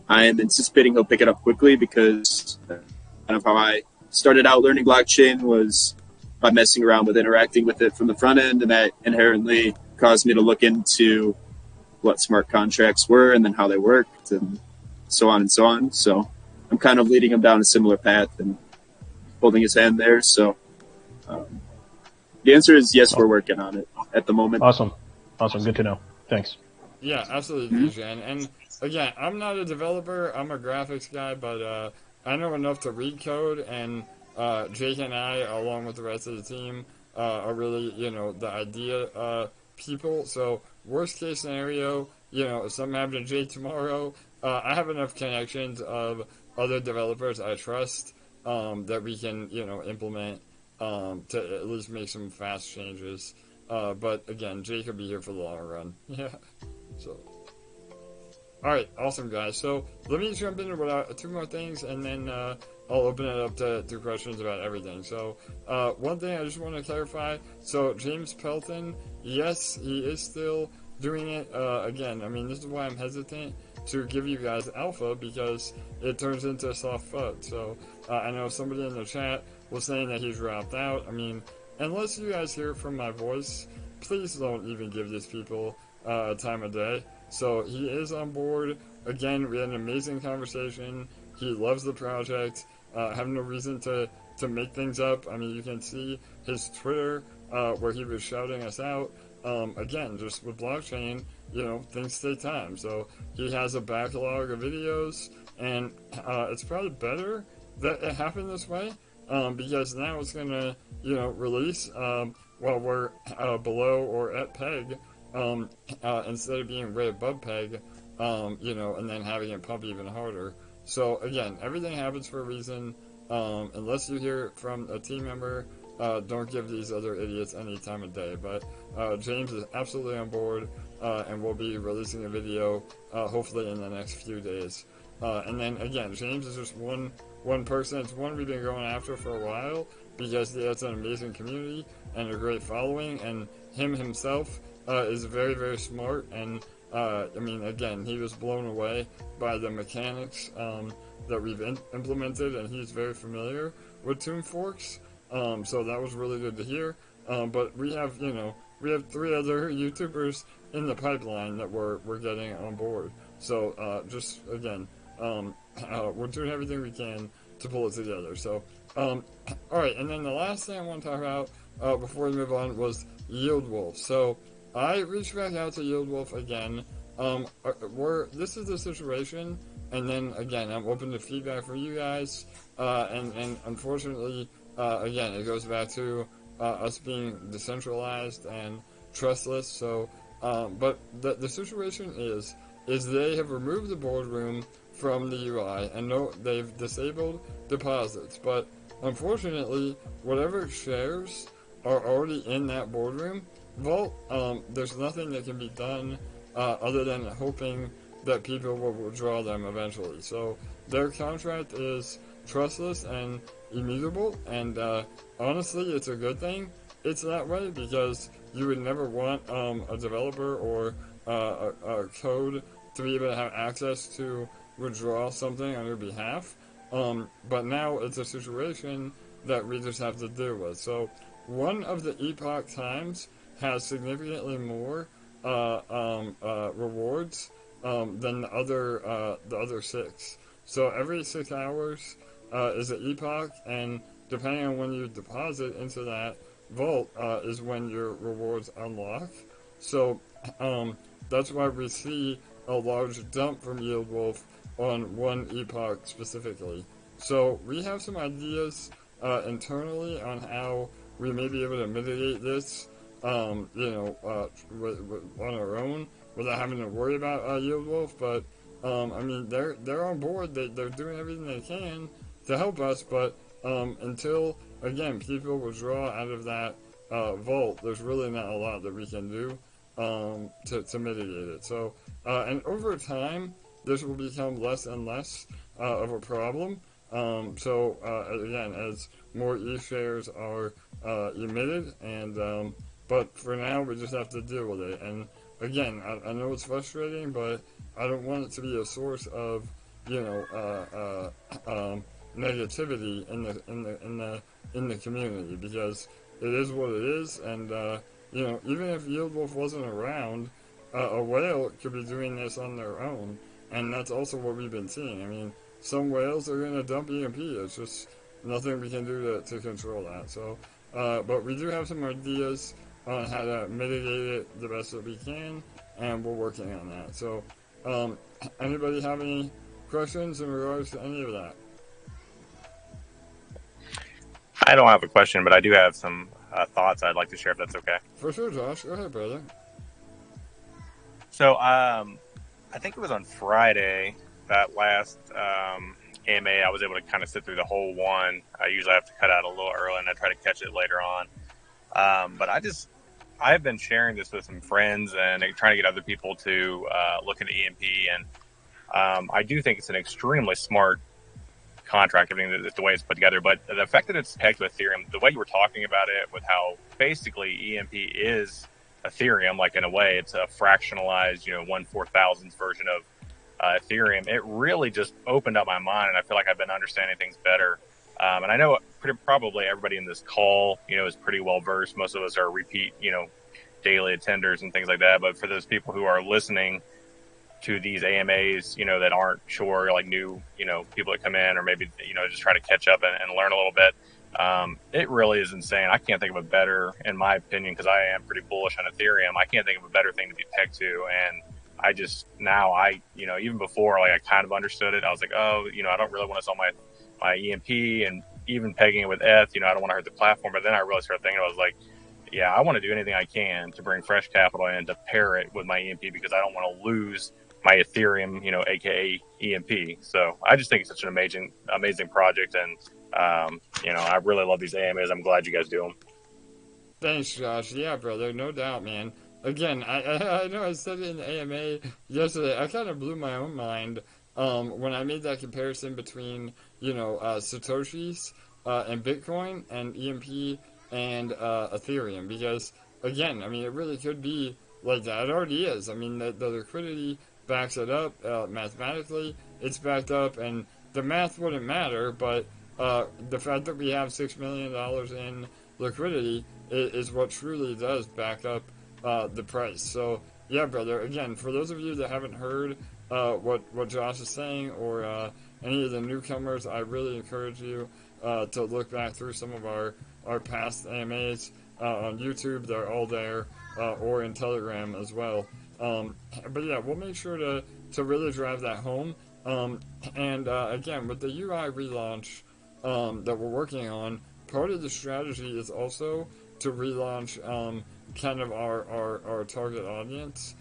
I am anticipating he'll pick it up quickly because kind of how I started out learning blockchain was by messing around with interacting with it from the front end, and that inherently caused me to look into what smart contracts were and then how they worked and so on and so on. So I'm kind of leading him down a similar path and holding his hand there. So the answer is yes, we're working on it at the moment. Awesome. Good to know. Thanks. Yeah, absolutely, Jen. And again, I'm not a developer. I'm a graphics guy, but I know enough to read code. And Jake and I, along with the rest of the team, are really, the idea people. So worst case scenario, if something happened to Jake tomorrow, I have enough connections of other developers I trust that we can, implement to at least make some fast changes. But again, Jake will be here for the long run. Yeah. So, all right, awesome, guys. So let me jump into two more things, and then I'll open it up to questions about everything. So one thing I just want to clarify. So James Pelton, yes, he is still doing it. Again, I mean, this is why I'm hesitant to give you guys alpha, because it turns into a soft FUD. So I know somebody in the chat was saying that he's dropped out. I mean, unless you guys hear from my voice, please don't even give these people time of day. So he is on board. Again, we had an amazing conversation. He loves the project. Have no reason to make things up. I mean, you can see his Twitter where he was shouting us out. Again, just with blockchain, things take time. So he has a backlog of videos, and it's probably better that it happened this way, because now it's going to, release while we're below or at peg, instead of being way above peg, and then having it pump even harder. So again, everything happens for a reason. Unless you hear from a team member don't give these other idiots any time of day. But James is absolutely on board, and we'll be releasing a video hopefully in the next few days. And then again, James is just one person. It's one we've been going after for a while because he has an amazing community and a great following, and him himself is very, very smart. And I mean, again, he was blown away by the mechanics that we've implemented, and he's very familiar with tomb forks. So that was really good to hear. But we have, we have 3 other YouTubers in the pipeline that we're getting on board. So just again, we're doing everything we can to pull it together. So, all right, and then the last thing I want to talk about before we move on was 𝘕𝘰𝘬𝘀. So I reached back out to 𝘕𝘰𝘬𝘀 again. This is the situation, and then again, I'm open to feedback from you guys. And unfortunately, again, it goes back to us being decentralized and trustless. So, but the situation is they have removed the boardroom from the UI, and they've disabled deposits. But unfortunately, whatever shares are already in that boardroom vault, there's nothing that can be done other than hoping that people will withdraw them eventually. So their contract is trustless and immutable, and honestly, it's a good thing it's that way, because you would never want a developer or a code to be able to have access to withdraw something on your behalf. But now it's a situation that we just have to deal with. So one of the epoch times has significantly more rewards than the other 6. So every 6 hours is an epoch, and depending on when you deposit into that vault is when your rewards unlock. So that's why we see a large dump from 𝘕𝘰𝘬𝘀 on one epoch specifically. So we have some ideas internally on how we may be able to mitigate this, on our own without having to worry about 𝘕𝘰𝘬𝘀. But I mean, they're on board. They're doing everything they can to help us. But until again people withdraw out of that vault, there's really not a lot that we can do to mitigate it. So and over time, this will become less and less of a problem. So again, as more e-shares are emitted, and but for now, we just have to deal with it. And again, I know it's frustrating, but I don't want it to be a source of negativity in the community, because it is what it is. And even if 𝘕𝘰𝘬𝘀 wasn't around, a whale could be doing this on their own, and that's also what we've been seeing. I mean, some whales are going to dump EMP. It's just nothing we can do to control that. So, but we do have some ideas on how to mitigate it the best that we can, and we're working on that. So, anybody have any questions in regards to any of that? I don't have a question, but I do have some thoughts I'd like to share, if that's okay. For sure, Josh. Go ahead, brother. So, I think it was on Friday, that last AMA, I was able to kind of sit through the whole one. I usually have to cut out a little early, and I try to catch it later on. But I've been sharing this with some friends and trying to get other people to look into EMP. And I do think it's an extremely smart contract, everything the way it's put together. But the fact that it's pegged to Ethereum, the way you were talking about it, with how basically EMP is Ethereum, like in a way, it's a fractionalized, 1/4000th version of Ethereum. It really just opened up my mind, and I feel like I've been understanding things better. And I know probably everybody in this call, is pretty well versed. Most of us are repeat, daily attenders and things like that. But for those people who are listening to these AMAs, that aren't sure, like new, people that come in, or maybe, just try to catch up and learn a little bit. It really is insane. I can't think of a better, in my opinion, because I am pretty bullish on Ethereum, I can't think of a better thing to be pegged to. And I just, now even before, I kind of understood it. I was like, I don't really want to sell my EMP, and even pegging it with ETH, I don't want to hurt the platform. But then I really started thinking, I was like, yeah, I want to do anything I can to bring fresh capital in to pair it with my EMP, because I don't want to lose my Ethereum, aka EMP. So I just think it's such an amazing project, and I really love these AMAs. I'm glad you guys do them. Thanks, Josh. Yeah, brother, no doubt, man. Again, I know I said it in the AMA yesterday. I kind of blew my own mind when I made that comparison between, Satoshis and Bitcoin and EMP and Ethereum. Because, again, I mean, it really could be like that. It already is. I mean, the liquidity backs it up mathematically. It's backed up, and the math wouldn't matter, but the fact that we have $6 million in liquidity is what truly does back up the price. So, yeah, brother, again, for those of you that haven't heard what Josh is saying, or any of the newcomers, I really encourage you to look back through some of our past AMAs on YouTube. They're all there, or in Telegram as well. But yeah, we'll make sure to really drive that home. And again, with the UI relaunch that we're working on, part of the strategy is also to relaunch kind of our target audience,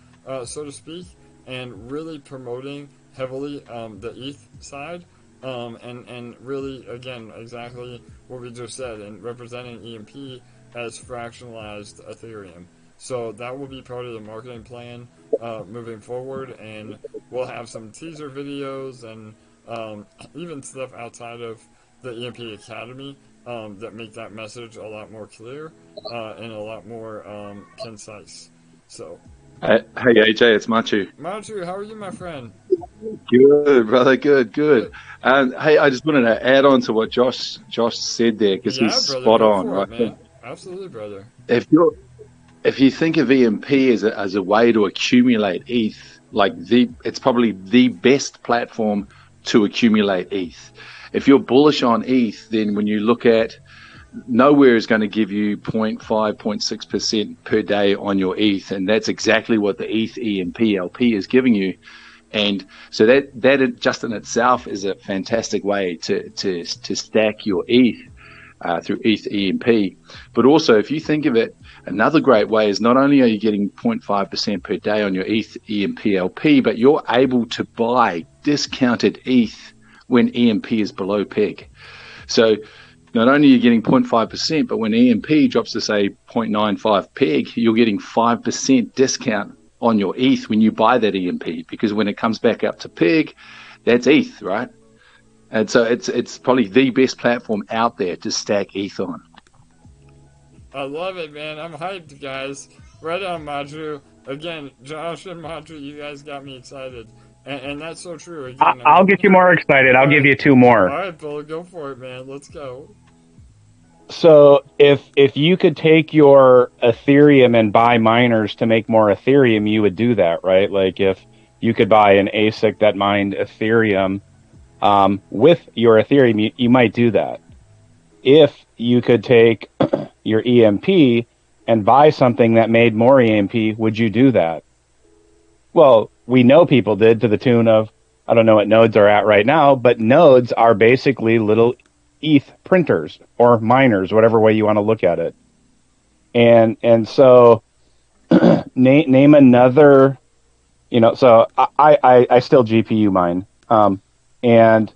so to speak, and really promoting heavily the ETH side, and really, again, exactly what we just said, and representing EMP as fractionalized Ethereum. So that will be part of the marketing plan moving forward, and we'll have some teaser videos and even stuff outside of the EMP Academy that make that message a lot more clear and a lot more concise. So, hey AJ, it's Machu. Machu, how are you, my friend? Good, brother. Good. Hey, I just wanted to add on to what Josh said there, because he's spot on, right? Man. Absolutely, brother. If you think of EMP as a way to accumulate ETH, it's probably the best platform to accumulate ETH. If you're bullish on ETH, then when you look at nowhere is going to give you 0.5, 0.6% per day on your ETH, and that's exactly what the ETH EMP LP is giving you. And so that just in itself is a fantastic way to stack your ETH through ETH EMP. But also, if you think of it, another great way is not only are you getting 0.5% per day on your ETH EMP LP, but you're able to buy discounted ETH when EMP is below PEG. So not only are you getting 0.5%, but when EMP drops to, say, 0.95 PEG, you're getting 5% discount on your ETH when you buy that EMP, because when it comes back up to PEG, that's ETH, right? And so it's probably the best platform out there to stack ETH on. I love it, man. I'm hyped, guys. Right on, Madru. Again, Josh and Madru, you guys got me excited. And that's so true. Again, I'll get you more excited. I'll give you two more. All right, Bill, go for it, man. Let's go. So if you could take your Ethereum and buy miners to make more Ethereum, you would do that, right? Like if you could buy an ASIC that mined Ethereum with your Ethereum, you might do that. If you could take your EMP and buy something that made more EMP, would you do that? Well, we know people did, to the tune of, I don't know what nodes are at right now, but nodes are basically little ETH printers or miners, whatever way you want to look at it. And so name another, so I still GPU mine. And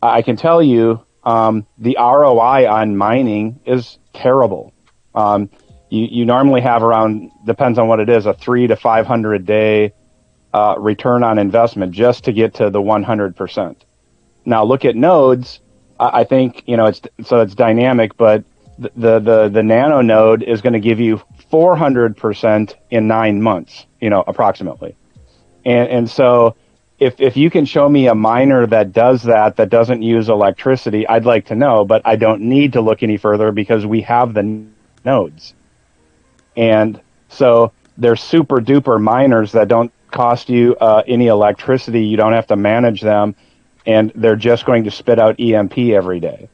I can tell you the ROI on mining is terrible. You normally have around, depends on what it is, a 300 to 500 day return on investment just to get to the 100%. Now look at nodes. I think, it's dynamic, but the nano node is going to give you 400% in 9 months, approximately. And so if you can show me a miner that does that doesn't use electricity, I'd like to know, but I don't need to look any further because we have the nodes. And so they're super duper miners that don't cost you any electricity. You don't have to manage them, and they're just going to spit out EMP every day.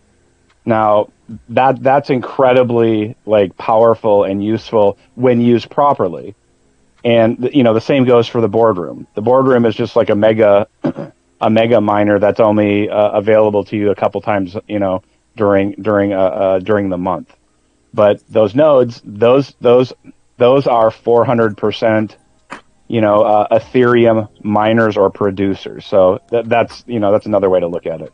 Now that's incredibly powerful and useful when used properly. And the same goes for the Boardroom. The Boardroom is just like a mega miner that's only available to you a couple times during the month. But those nodes, those are 400%, Ethereum miners or producers. So that's another way to look at it.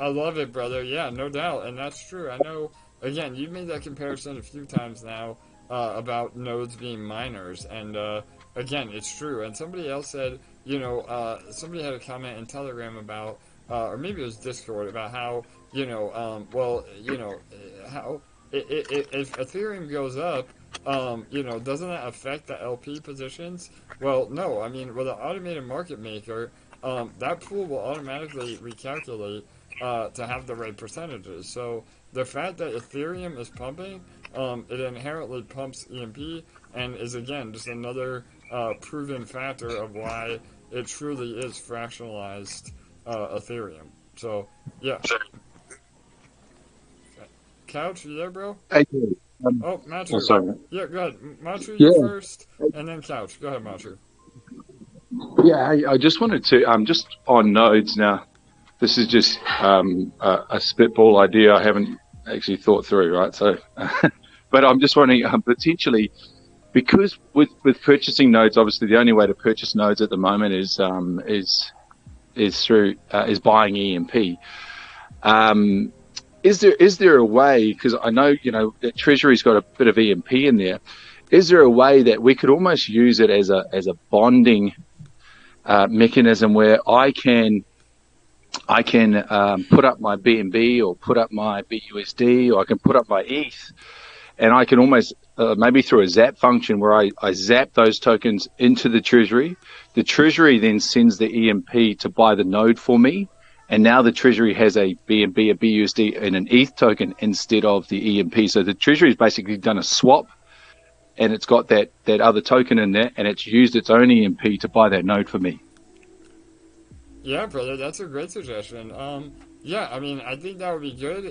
I love it, brother. Yeah, no doubt, and that's true. I know. Again, you've made that comparison a few times now about nodes being miners, and again, it's true. And somebody else said, somebody had a comment in Telegram about, or maybe it was Discord, about how, how if Ethereum goes up, doesn't that affect the LP positions? Well, no. I mean, with an automated market maker, that pool will automatically recalculate to have the right percentages. So the fact that Ethereum is pumping, it inherently pumps EMP, and is again just another proven factor of why it truly is fractionalized Ethereum. So yeah. Couch, you there, bro? Hey, dude, Oh, Matthew. sorry. Yeah, go ahead. Matthew, Yeah, you first, and then Couch. Go ahead, Matthew. yeah. I just wanted to just on nodes now. This is just a spitball idea I haven't actually thought through, right? So, but I'm just wondering potentially, because with purchasing nodes, obviously the only way to purchase nodes at the moment is buying EMP. Is there a way? Because I know that Treasury's got a bit of EMP in there. Is there a way that we could almost use it as a bonding mechanism where I can put up my BNB or put up my BUSD, or I can put up my ETH, and I can almost maybe through a zap function where I zap those tokens into the Treasury. The Treasury then sends the EMP to buy the node for me, and now the Treasury has a BNB, a BUSD, and an ETH token instead of the EMP. So the Treasury's basically done a swap, and it's got that other token in there, and it's used its own EMP to buy that node for me. Yeah, brother, that's a great suggestion. Yeah, I mean, I think that would be good.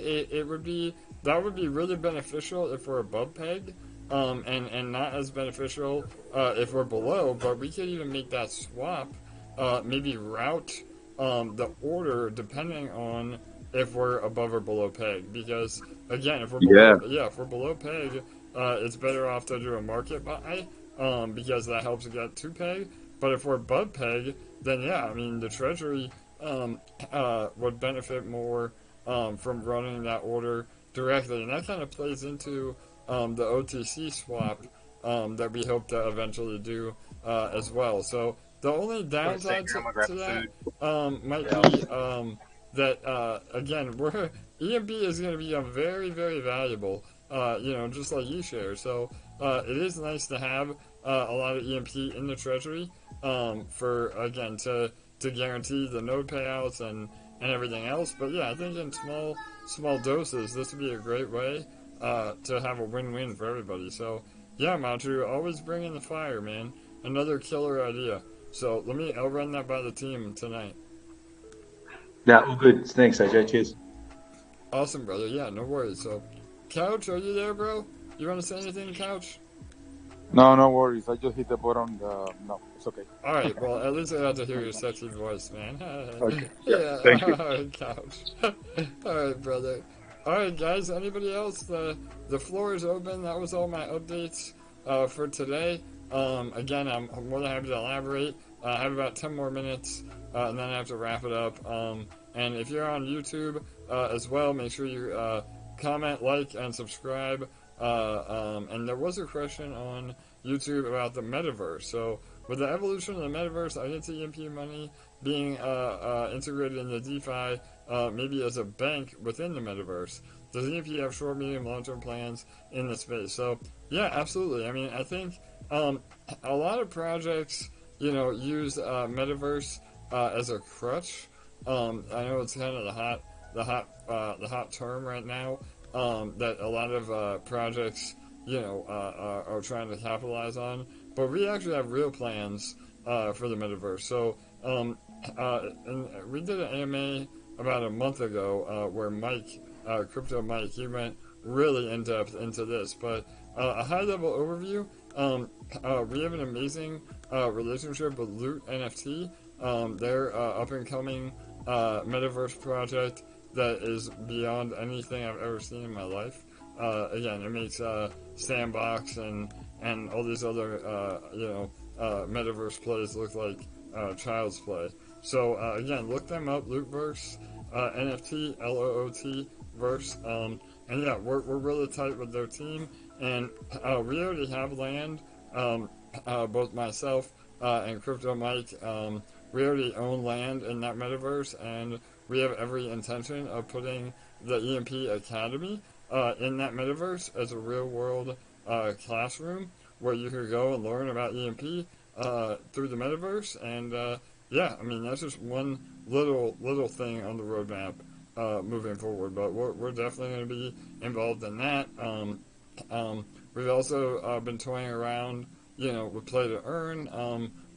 That would be really beneficial if we're above peg, and not as beneficial if we're below. But we could even make that swap, maybe route the order depending on if we're above or below peg. Because again, if we're below peg, it's better off to do a market buy, because that helps get to peg. But if we're above peg, then yeah, I mean, the Treasury would benefit more from running that order directly, and that kind of plays into the OTC swap that we hope to eventually do as well. So the only downside to that might be that again, EMP is going to be very, very valuable, just like eShare. So it is nice to have a lot of EMP in the Treasury for, again, to guarantee the node payouts and everything else. But yeah, I think in small doses, this would be a great way to have a win-win for everybody. So yeah, Matthew, always bring in the fire, man. Another killer idea. So I'll run that by the team tonight. Yeah, all good. Thanks, AJ. Cheers. Awesome, brother. Yeah, no worries. So, Couch, are you there, bro? You want to say anything, Couch? No, no worries. I just hit the button. No, it's okay. All right. Well, at least I got to hear your sexy voice, man. Okay. Yeah. Thank you. All right, Couch. All right, brother. All right, guys. Anybody else? The floor is open. That was all my updates for today. Again, I'm more than happy to elaborate. I have about 10 more minutes, and then I have to wrap it up. And if you're on YouTube as well, make sure you comment, like, and subscribe. And there was a question on YouTube about the metaverse. So with the evolution of the metaverse, I can see EMP.Money being integrated in the DeFi, maybe as a bank within the metaverse. Does EMP have short, medium, long-term plans in the space? So yeah, absolutely. I mean, I think a lot of projects, use metaverse as a crutch. I know it's kind of the hot term right now. That a lot of projects, are trying to capitalize on. But we actually have real plans for the metaverse. So, and we did an AMA about a month ago where Mike, Crypto Mike, he went really in depth into this. But a high level overview, we have an amazing relationship with Loot NFT. They're up and coming metaverse project that is beyond anything I've ever seen in my life. Again, it makes Sandbox and all these other metaverse plays look like child's play. So again, look them up, Lootverse. NFT, LOOT verse. And yeah, we're really tight with their team, and we already have land. Both myself and Crypto Mike, we already own land in that metaverse, and we have every intention of putting the EMP Academy in that metaverse as a real-world classroom where you could go and learn about EMP through the metaverse. And yeah, I mean, that's just one little thing on the roadmap moving forward, but we're definitely going to be involved in that. We've also been toying around, with play to earn.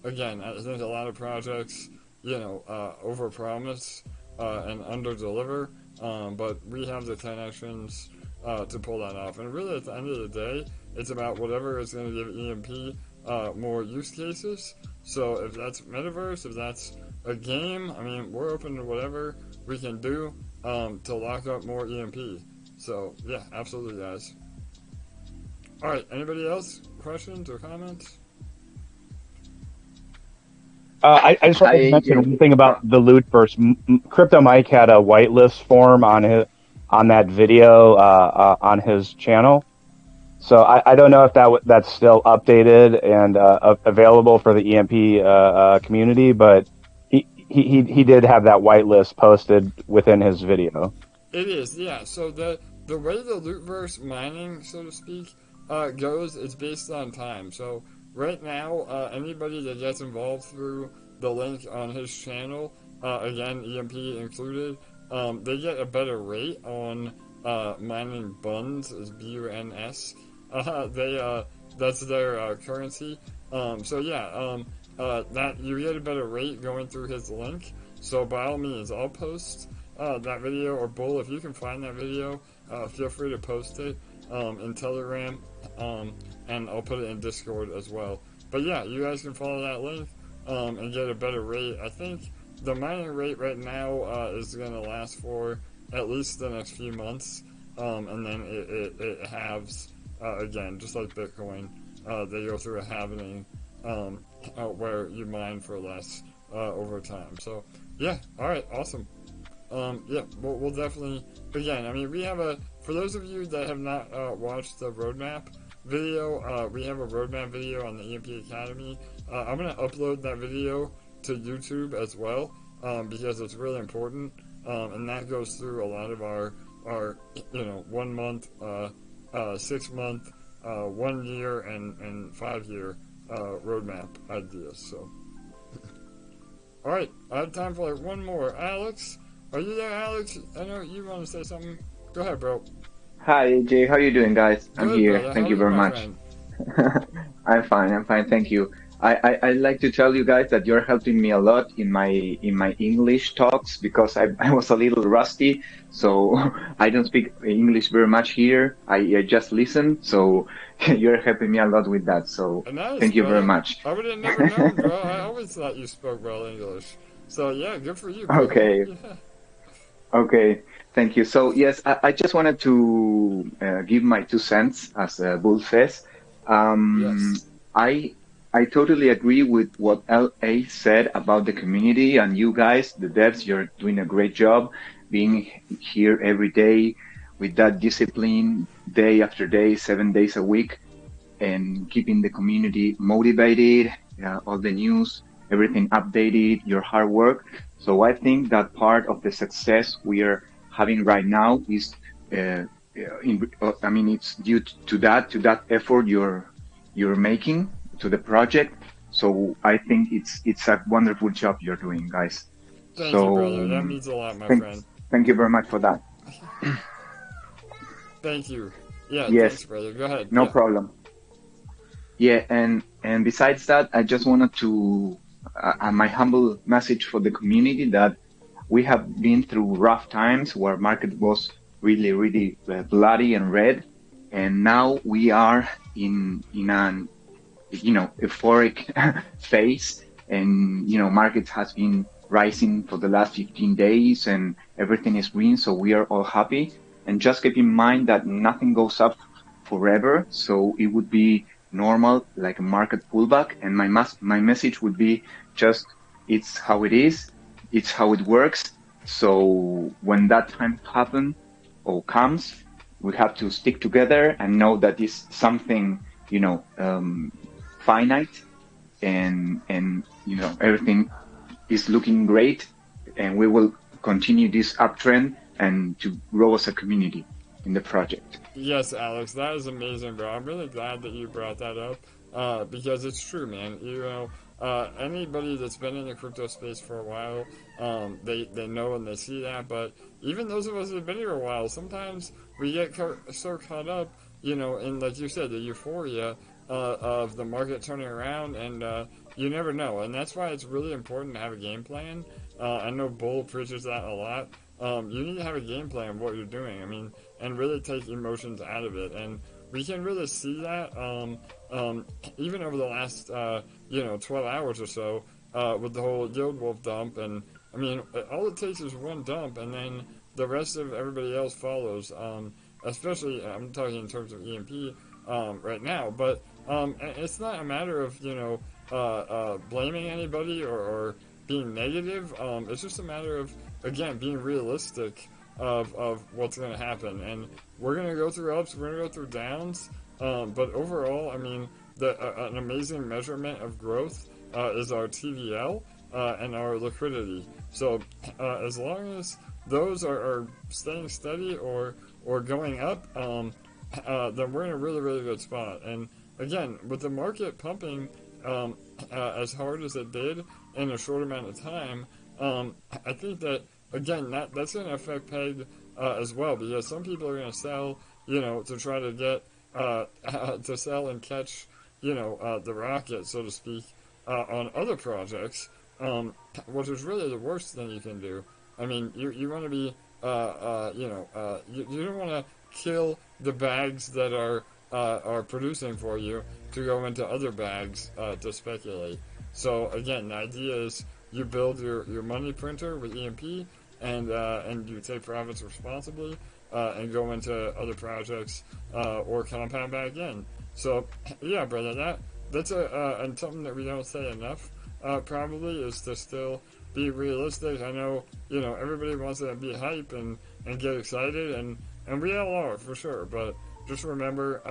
Again, I think a lot of projects, overpromise and under-deliver, but we have the connections to pull that off. And really, at the end of the day, it's about whatever is going to give EMP more use cases. So if that's metaverse, if that's a game, I mean, we're open to whatever we can do to lock up more EMP. So yeah, absolutely, guys. All right, anybody else? Questions or comments? I just want to mention one thing about the loot first. Crypto Mike had a whitelist form on that video on his channel. So I don't know if that's still updated and available for the EMP community, but he did have that whitelist posted within his video. It is, yeah. So the way the lootverse mining, so to speak, goes, it's based on time. So right now, anybody that gets involved through the link on his channel, again, EMP included, they get a better rate on mining buns, is BUNS. That's their currency. So yeah, that you get a better rate going through his link. So by all means, I'll post that video, or Bull, if you can find that video, feel free to post it in Telegram, and I'll put it in Discord as well. But yeah, you guys can follow that link and get a better rate. I think the mining rate right now is going to last for at least the next few months, and then it halves again, just like Bitcoin. They go through a halving where you mine for less over time. So yeah, all right, awesome. Yeah, we'll definitely, again, I mean, we have for those of you that have not watched the roadmap video, we have a roadmap video on the EMP Academy. I'm going to upload that video to YouTube as well, because it's really important, and that goes through a lot of our 1 month, 6 month, 1 year, and 5 year roadmap ideas. So, all right, I have time for like one more. Alex, are you there, Alex? I know you want to say something. Go ahead, bro. Hi, AJ. How you doing, guys? I'm Good, here. brother. Thank How you are very my much. friend? I'm fine. Thank you. I'd like to tell you guys that you're helping me a lot in my English talks, because I was a little rusty, so I don't speak English very much here. I just listen, so you're helping me a lot with that. So Nice, thank you very brother. much. I would have never known, bro. I always thought you spoke well English. So yeah, good for you, brother. Okay. Yeah. Okay. Thank you. So yes, I just wanted to give my 2 cents, as Bull says. Yes. I totally agree with what LA said about the community, and you guys, the devs, you're doing a great job being here every day with that discipline, day after day, 7 days a week, and keeping the community motivated, all the news, everything updated, your hard work. So I think that part of the success we are having right now is, it's due to that effort you're making to the project. So I think it's a wonderful job you're doing, guys. Thank you, brother. That means a lot, my friend. Thank you very much for that. Thank you. Yeah, Yes, thanks, brother. Go ahead. no Yeah. problem. Yeah, and besides that, I just wanted to, my humble message for the community, that we have been through rough times where market was really bloody and red, and now we are in an euphoric phase, and market has been rising for the last 15 days and everything is green, so we are all happy. And just keep in mind that nothing goes up forever, so it would be normal, like a market pullback. And my message would be just, it's how it is, it's how it works, So when that time happens or comes, we have to stick together and know that it's something, finite, and everything is looking great, and we will continue this uptrend and to grow as a community in the project. Yes, Alex, that is amazing, bro. I'm really glad that you brought that up because it's true, man. Anybody that's been in the crypto space for a while, they know and they see that. But even those of us that have been here a while, sometimes we get so caught up, in, like you said, the euphoria of the market turning around, and you never know. And that's why it's really important to have a game plan. I know Bull preaches that a lot. You need to have a game plan of what you're doing. I mean, and really take emotions out of it. And we can really see that even over the last 12 hours or so with the whole 𝘤𝘩𝘢𝘯𝘕 dump. And I mean, all it takes is one dump, and then the rest of everybody else follows. Especially, I'm talking in terms of EMP right now, but it's not a matter of blaming anybody or being negative. It's just a matter of, again, being realistic of what's going to happen. And we're going to go through ups, we're going to go through downs, but overall, I mean, an amazing measurement of growth is our TVL and our liquidity. So as long as those are staying steady or going up, then we're in a really, really good spot. And again, with the market pumping as hard as it did in a short amount of time, I think that, again, that's going to affect PEG as well, because some people are going to sell, to try to get, to sell and catch, the rocket, so to speak, on other projects, which is really the worst thing you can do. I mean, you want to be, you don't want to kill the bags that are producing for you to go into other bags to speculate. So again, the idea is you build your money printer with EMP, and you take profits responsibly, and go into other projects or compound back in. So yeah, brother, that's and something that we don't say enough probably is to still be realistic. I know everybody wants to be hype and get excited, and we all are for sure, but just remember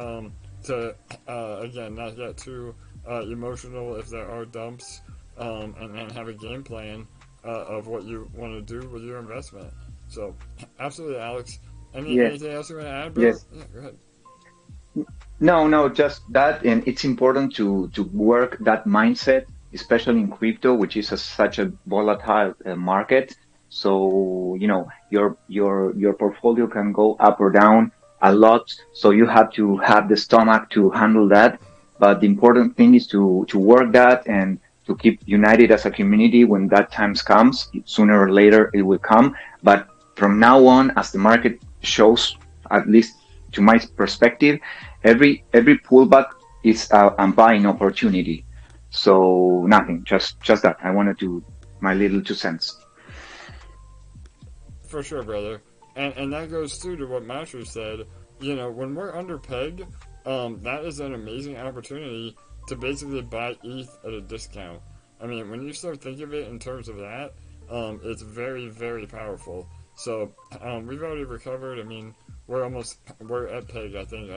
to again not get too emotional if there are dumps, and have a game plan of what you want to do with your investment. So absolutely, Alex. Anything else you want to add, bro? Yes. Yeah, go ahead. No, just that, and it's important to work that mindset, especially in crypto, which is such a volatile market. So your portfolio can go up or down a lot. So you have to have the stomach to handle that. But the important thing is to work that and to keep united as a community when that time comes. Sooner or later it will come. But from now on, as the market shows, at least to my perspective, every pullback is a buying opportunity. So nothing, just that. I wanted to my little 2 cents. For sure, brother. And that goes through to what Master said. When we're under PEG, that is an amazing opportunity to basically buy ETH at a discount. I mean, when you start thinking of it in terms of that, it's very, very powerful. So we've already recovered. I mean, we're at PEG, I think. I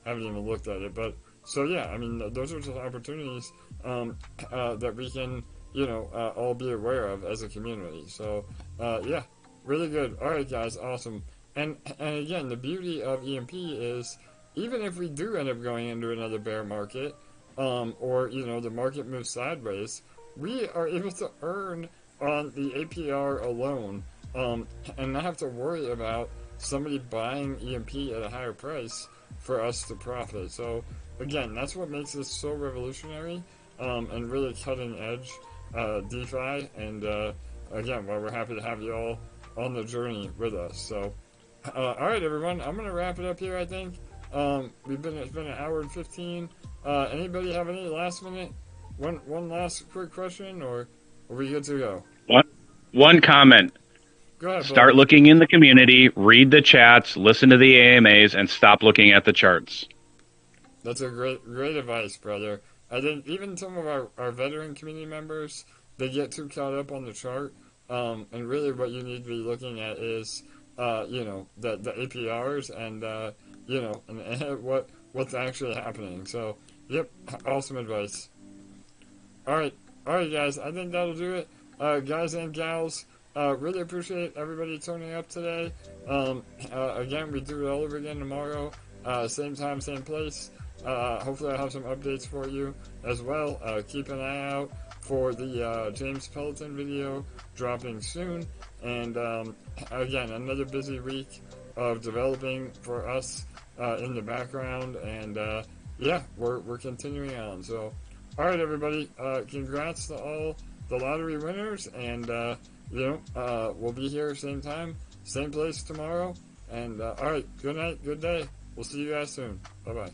haven't even looked at it. But so yeah, I mean, those are just opportunities that we can, all be aware of as a community. So yeah, really good. All right, guys, awesome. And again, the beauty of EMP is even if we do end up going into another bear market, or the market moves sideways, we are able to earn on the APR alone, and not have to worry about somebody buying EMP at a higher price for us to profit. So again, that's what makes this so revolutionary, and really cutting edge DeFi. And again, why we're happy to have you all on the journey with us. So all right, everyone, I'm gonna wrap it up here. I think it's been an hour and 15. Anybody have any last minute, one last quick question, or are we good to go? One comment. Go ahead, Start buddy. looking in the community, read the chats, listen to the AMAs, and stop looking at the charts. That's a great advice, brother. I think even some of our veteran community members, they get too caught up on the chart, And really what you need to be looking at is, the APRs and, and what's actually happening. So, yep, awesome advice. Alright, guys, I think that'll do it. Guys and gals, really appreciate everybody tuning up today. Again, we do it all over again tomorrow. Same time, same place. Hopefully I'll have some updates for you as well. Keep an eye out for the James Pelleton video dropping soon. And again, another busy week of developing for us in the background. And yeah, we're continuing on. So, alright everybody, congrats to all the lottery winners. And we'll be here same time, same place tomorrow. And alright, good night, good day. We'll see you guys soon. Bye-bye.